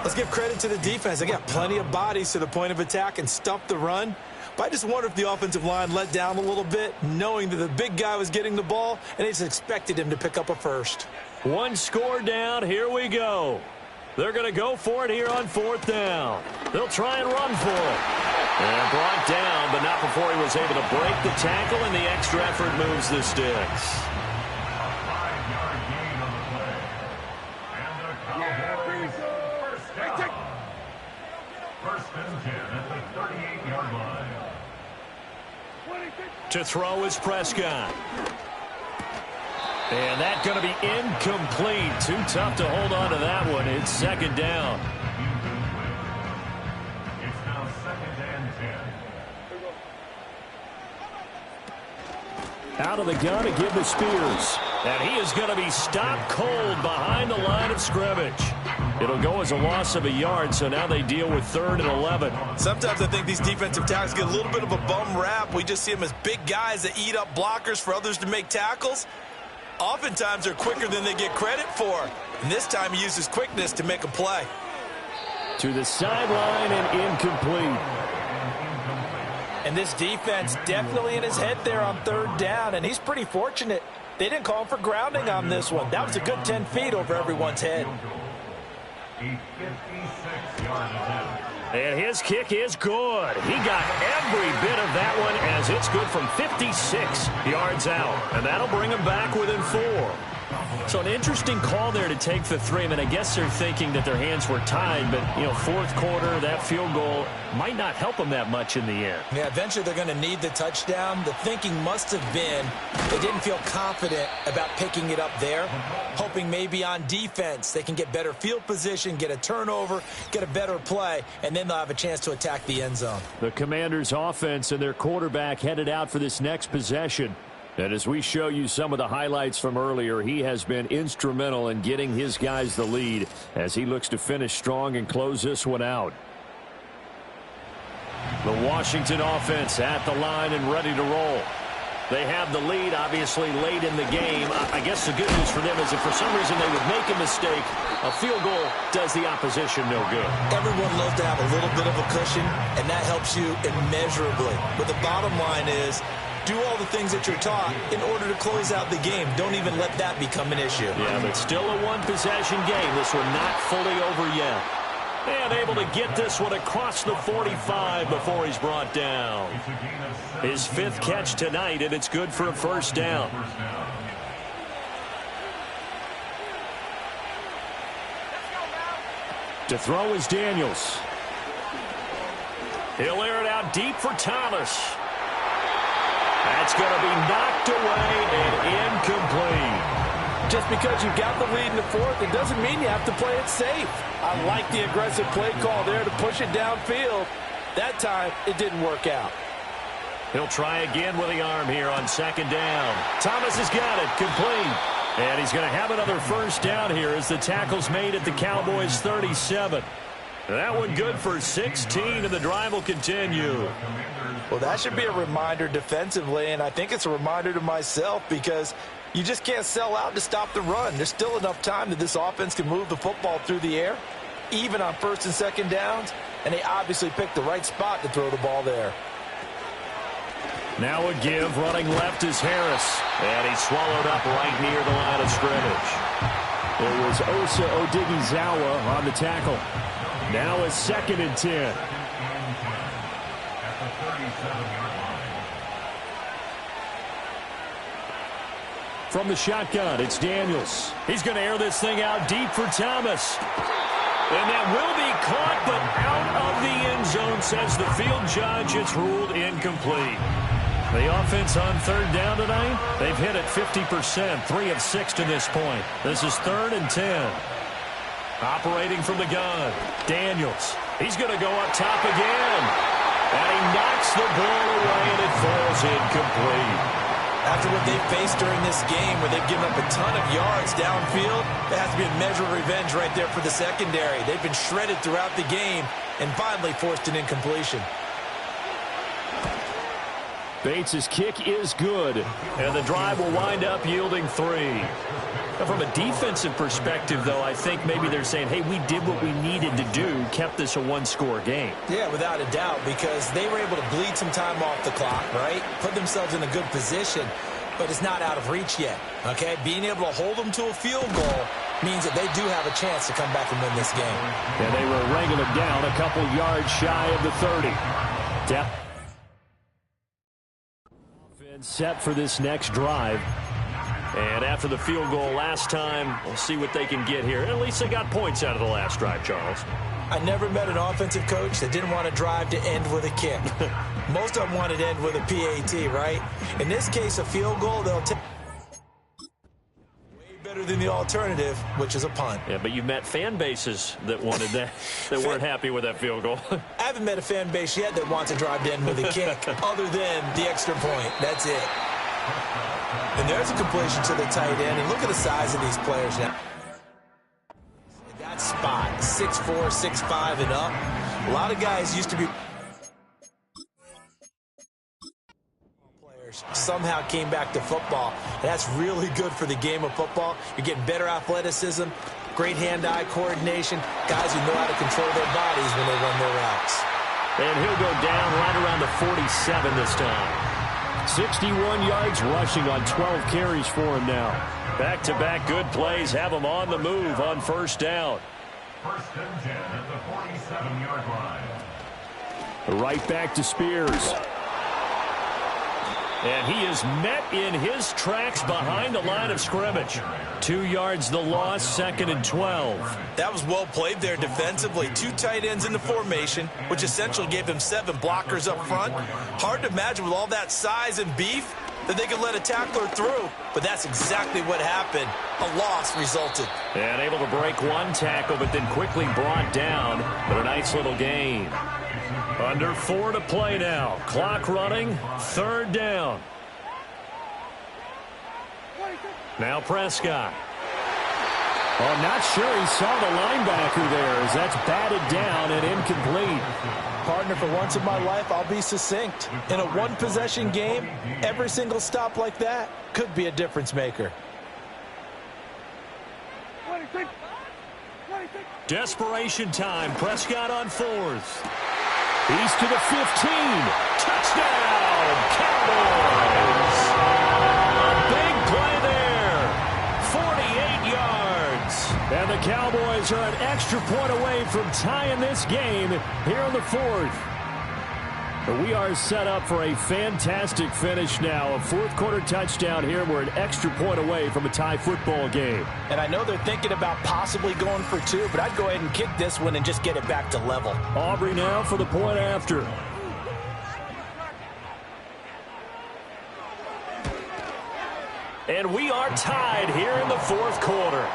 Let's give credit to the defense. They got plenty of bodies to the point of attack and stuffed the run. But I just wonder if the offensive line let down a little bit, knowing that the big guy was getting the ball, and they just expected him to pick up a 1st. 1 score down. Here we go. They're going to go for it here on 4th down. They'll try and run for it. And brought down, but not before he was able to break the tackle, and the extra effort moves the sticks. To throw is Prescott. And that's going to be incomplete. Too tough to hold on to that one. It's second down. It's now 2nd and 10. Out of the gun to give to Spears. And he is going to be stopped cold behind the line of scrimmage. It'll go as a loss of a yard, so now they deal with 3rd and 11. Sometimes I think these defensive tackles get a little bit of a bum rap. We just see them as big guys that eat up blockers for others to make tackles. Oftentimes they're quicker than they get credit for. And this time he uses quickness to make a play. To the sideline and incomplete. And this defense definitely in his head there on 3rd down, and he's pretty fortunate. They didn't call him for grounding on this one. That was a good 10 feet over everyone's head. A 56-yard attempt. And his kick is good. He got every bit of that one as it's good from 56 yards out. And that'll bring him back within 4. So an interesting call there to take the 3. I mean, I guess they're thinking that their hands were tied, but, you know, 4th quarter, that field goal might not help them that much in the end. Yeah, eventually they're going to need the touchdown. The thinking must have been they didn't feel confident about picking it up there, hoping maybe on defense they can get better field position, get a turnover, get a better play, and then they'll have a chance to attack the end zone. The Commanders' offense and their quarterback headed out for this next possession. And as we show you some of the highlights from earlier, he has been instrumental in getting his guys the lead as he looks to finish strong and close this one out. The Washington offense at the line and ready to roll. They have the lead, obviously, late in the game. I guess the good news for them is if for some reason they would make a mistake, a field goal does the opposition no good. Everyone loves to have a little bit of a cushion, and that helps you immeasurably. But the bottom line is, do all the things that you're taught in order to close out the game. Don't even let that become an issue. Yeah, but still a one-possession game. This one not fully over yet. And able to get this one across the 45 before he's brought down. His 5th catch tonight, and it's good for a 1st down. To throw is Daniels. He'll air it out deep for Thomas. That's going to be knocked away and incomplete. Just because you got the lead in the 4th, it doesn't mean you have to play it safe. I like the aggressive play call there to push it downfield. That time, it didn't work out. He'll try again with the arm here on 2nd down. Thomas has got it, complete. And he's going to have another 1st down here as the tackle's made at the Cowboys' 37. That one good for 16, and the drive will continue. Well, that should be a reminder defensively, and I think it's a reminder to myself because you just can't sell out to stop the run. There's still enough time that this offense can move the football through the air, even on 1st and 2nd downs, and they obviously picked the right spot to throw the ball there. Now a give, running left is Harris, and he's swallowed up right near the line of scrimmage. It was Osa Odighizuwa on the tackle. Now a 2nd and 10. From the shotgun, it's Daniels. He's going to air this thing out deep for Thomas. And that will be caught, but out of the end zone, says the field judge. It's ruled incomplete. The offense on 3rd down tonight, they've hit it 50%, 3 of 6 to this point. This is 3rd and 10. Operating from the gun, Daniels. He's going to go up top again. And he knocks the ball away, and it falls incomplete. After what they've faced during this game where they've given up a ton of yards downfield, there has to be a measure of revenge right there for the secondary. They've been shredded throughout the game and finally forced an incompletion. Bates' kick is good. And the drive will wind up yielding 3. Now, from a defensive perspective, though, I think maybe they're saying, hey, we did what we needed to do, kept this a one-score game. Yeah, without a doubt, because they were able to bleed some time off the clock, right? Put themselves in a good position, but it's not out of reach yet, okay? Being able to hold them to a field goal means that they do have a chance to come back and win this game. And they were wrangling him down a couple yards shy of the 30. Offense set for this next drive. And after the field goal last time, we'll see what they can get here. At least they got points out of the last drive, Charles. I never met an offensive coach that didn't want a drive to end with a kick. Most of them want it to end with a PAT, right? In this case, a field goal, they'll take way better than the alternative, which is a punt. Yeah, but you've met fan bases that wanted that, that weren't happy with that field goal. I haven't met a fan base yet that wants to drive to end with a kick other than the extra point. That's it. And there's a completion to the tight end. And look at the size of these players now. That spot, 6'4", 6'5", and up. A lot of guys used to be players, somehow came back to football. And that's really good for the game of football. You're getting better athleticism, great hand-eye coordination, guys who know how to control their bodies when they run their routes. And he'll go down right around the 47 this time. 61 yards rushing on 12 carries for him now. Back-to-back good plays have him on the move on first down. First and 10 at the 47-yard line. Right back to Spears. And he is met in his tracks behind the line of scrimmage. 2 yards the loss, 2nd and 12. That was well played there defensively. 2 tight ends in the formation, which essentially gave them 7 blockers up front. Hard to imagine with all that size and beef that they could let a tackler through. But that's exactly what happened. A loss resulted. And able to break one tackle, but then quickly brought down. But a nice little gain. Under 4 to play now. Clock running. 3rd down. Now Prescott. Oh, I'm not sure he saw the linebacker there as that's batted down and incomplete. Partner, for once in my life, I'll be succinct. In a one-possession game, every single stop like that could be a difference maker. Desperation time. Prescott on 4th. He's to the 15. Touchdown, Cowboys. A big play there. 48 yards. And the Cowboys are an extra point away from tying this game here in the 4th. But we are set up for a fantastic finish now. A 4th quarter touchdown here. We're an extra point away from a tie football game. And I know they're thinking about possibly going for 2, but I'd go ahead and kick this one and just get it back to level. Aubrey now for the point after. And we are tied here in the 4th quarter.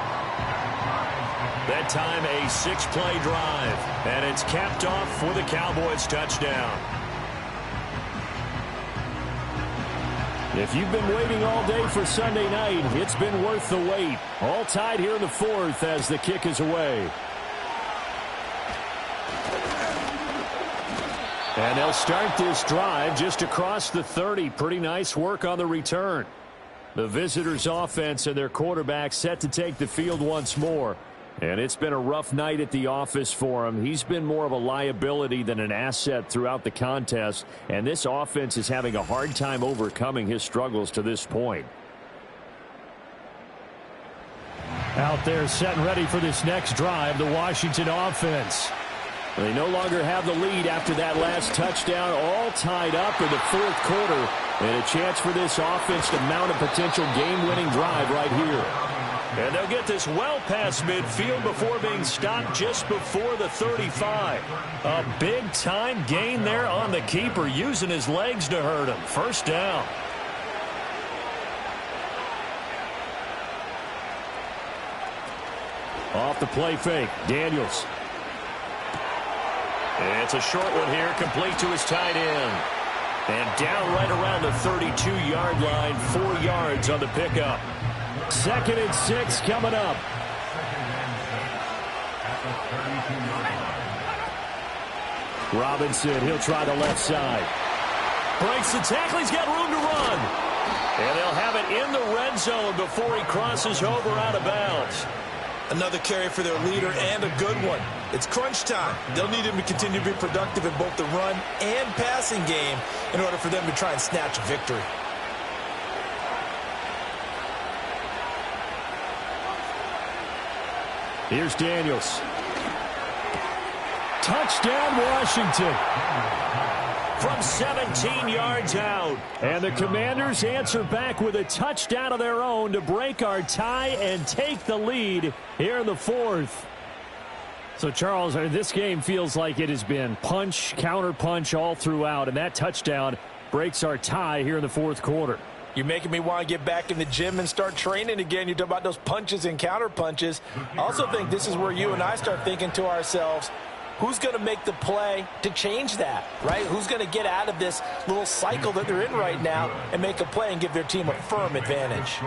That time a 6-play drive. And it's capped off for the Cowboys touchdown. If you've been waiting all day for Sunday night, it's been worth the wait. All tied here in the 4th as the kick is away. And they'll start this drive just across the 30. Pretty nice work on the return. The visitors' offense and their quarterback set to take the field once more. And it's been a rough night at the office for him. He's been more of a liability than an asset throughout the contest. And this offense is having a hard time overcoming his struggles to this point. Out there set and ready for this next drive, the Washington offense. They no longer have the lead after that last touchdown, all tied up in the 4th quarter. And a chance for this offense to mount a potential game-winning drive right here. And they'll get this well past midfield before being stopped just before the 35. A big-time gain there on the keeper, using his legs to hurt him. 1st down. Off the play fake, Daniels. It's a short one here, complete to his tight end. And down right around the 32-yard line, 4 yards on the pickup. 2nd and 6 coming up. Robinson, he'll try the left side. Breaks the tackle, he's got room to run. And they'll have it in the red zone before he crosses over out of bounds. Another carry for their leader and a good one. It's crunch time. They'll need him to continue to be productive in both the run and passing game in order for them to try and snatch a victory. Here's Daniels. Touchdown, Washington. From 17 yards out. And the Commanders answer back with a touchdown of their own to break our tie and take the lead here in the 4th. So, Charles, this game feels like it has been punch, counter punch all throughout, and that touchdown breaks our tie here in the fourth quarter. You're making me want to get back in the gym and start training again. You talk about those punches and counter punches. I also think this is where you and I start thinking to ourselves, who's going to make the play to change that, right? Who's going to get out of this little cycle that they're in right now and make a play and give their team a firm advantage?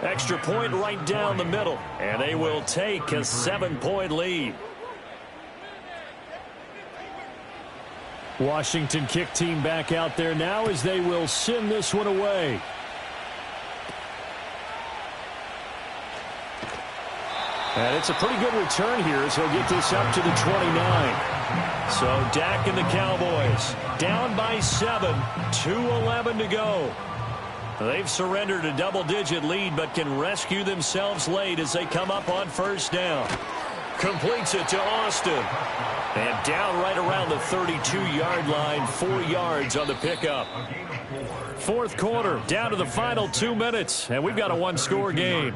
Extra point right down the middle, and they will take a 7-point lead. Washington kick team back out there now as they will send this one away. And it's a pretty good return here as he'll get this up to the 29. So Dak and the Cowboys down by 7, 2:11 to go. They've surrendered a double-digit lead but can rescue themselves late as they come up on first down. Completes it to Austin. And down right around the 32-yard line, 4 yards on the pickup. Fourth quarter, down to the final 2 minutes, and we've got a one-score game.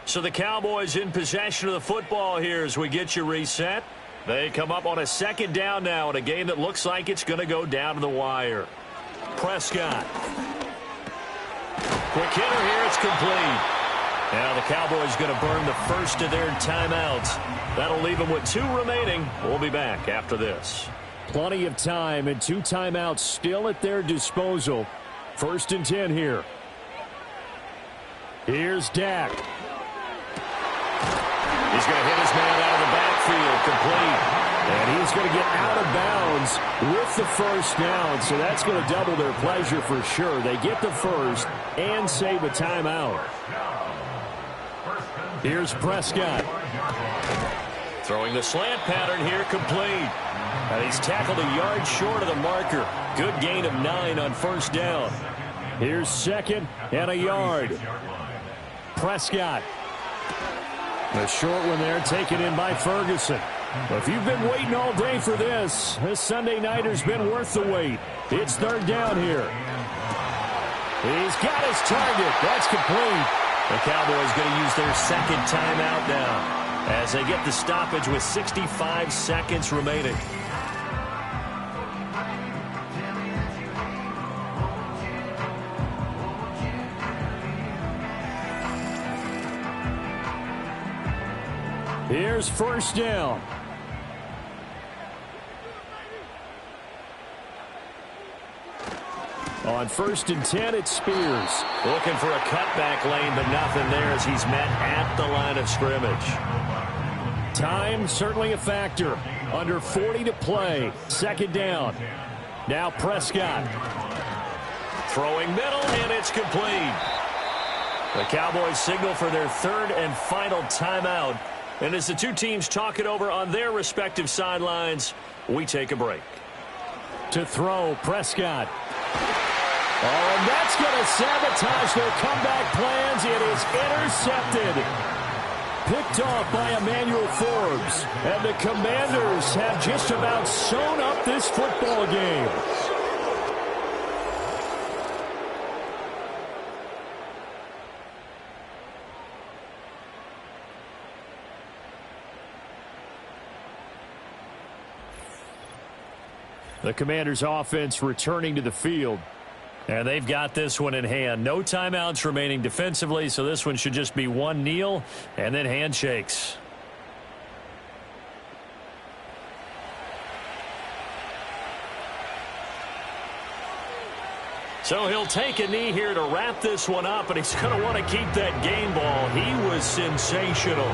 So the Cowboys in possession of the football here as we get you reset. They come up on a second down now in a game that looks like it's going to go down to the wire. Prescott. Quick hitter here, it's complete. Now the Cowboys going to burn the first of their timeouts. That'll leave them with 2 remaining. We'll be back after this. Plenty of time and 2 timeouts still at their disposal. 1st and 10 here. Here's Dak. He's going to hit his man out of the backfield, complete. And he's going to get out of bounds with the first down. So that's going to double their pleasure for sure. They get the first and save a timeout. Here's Prescott. Throwing the slant pattern here, complete. And he's tackled a yard short of the marker. Good gain of 9 on first down. Here's 2nd and a yard. Prescott. The short one there taken in by Ferguson. If you've been waiting all day for this Sunday nighter's been worth the wait. It's 3rd down here. He's got his target. That's complete. The Cowboys going to use their 2nd timeout now as they get the stoppage with 65 seconds remaining. Here's 1st down. On 1st and 10, it's Spears. Looking for a cutback lane, but nothing there as he's met at the line of scrimmage. Time certainly a factor. Under 40 to play. 2nd down. Now Prescott. Throwing middle, and it's complete. The Cowboys signal for their 3rd and final timeout. And as the two teams talk it over on their respective sidelines, we take a break. To throw, Prescott. Oh, and that's going to sabotage their comeback plans. It is intercepted. Picked off by Emmanuel Forbes. And the Commanders have just about sewn up this football game. The Commanders' offense returning to the field. And they've got this one in hand. No timeouts remaining defensively, so this one should just be one kneel and then handshakes. So he'll take a knee here to wrap this one up, and he's going to want to keep that game ball. He was sensational.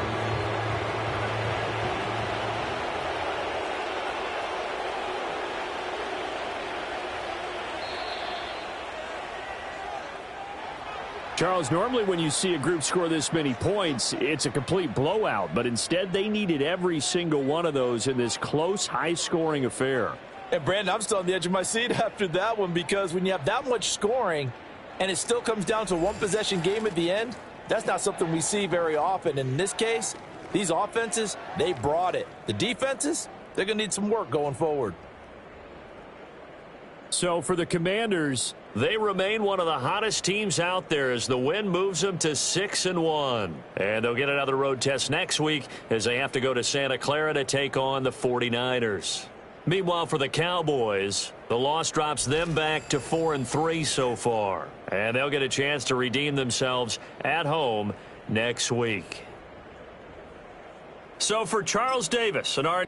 Charles, normally when you see a group score this many points, it's a complete blowout. But instead, they needed every single one of those in this close, high-scoring affair. And, Brandon, I'm still on the edge of my seat after that one because when you have that much scoring and it still comes down to a one-possession game at the end, that's not something we see very often. And in this case, these offenses, they brought it. The defenses, they're going to need some work going forward. So for the Commanders, they remain one of the hottest teams out there as the win moves them to 6-1. And they'll get another road test next week as they have to go to Santa Clara to take on the 49ers. Meanwhile, for the Cowboys, the loss drops them back to 4-3 so far. And they'll get a chance to redeem themselves at home next week. So for Charles Davis and our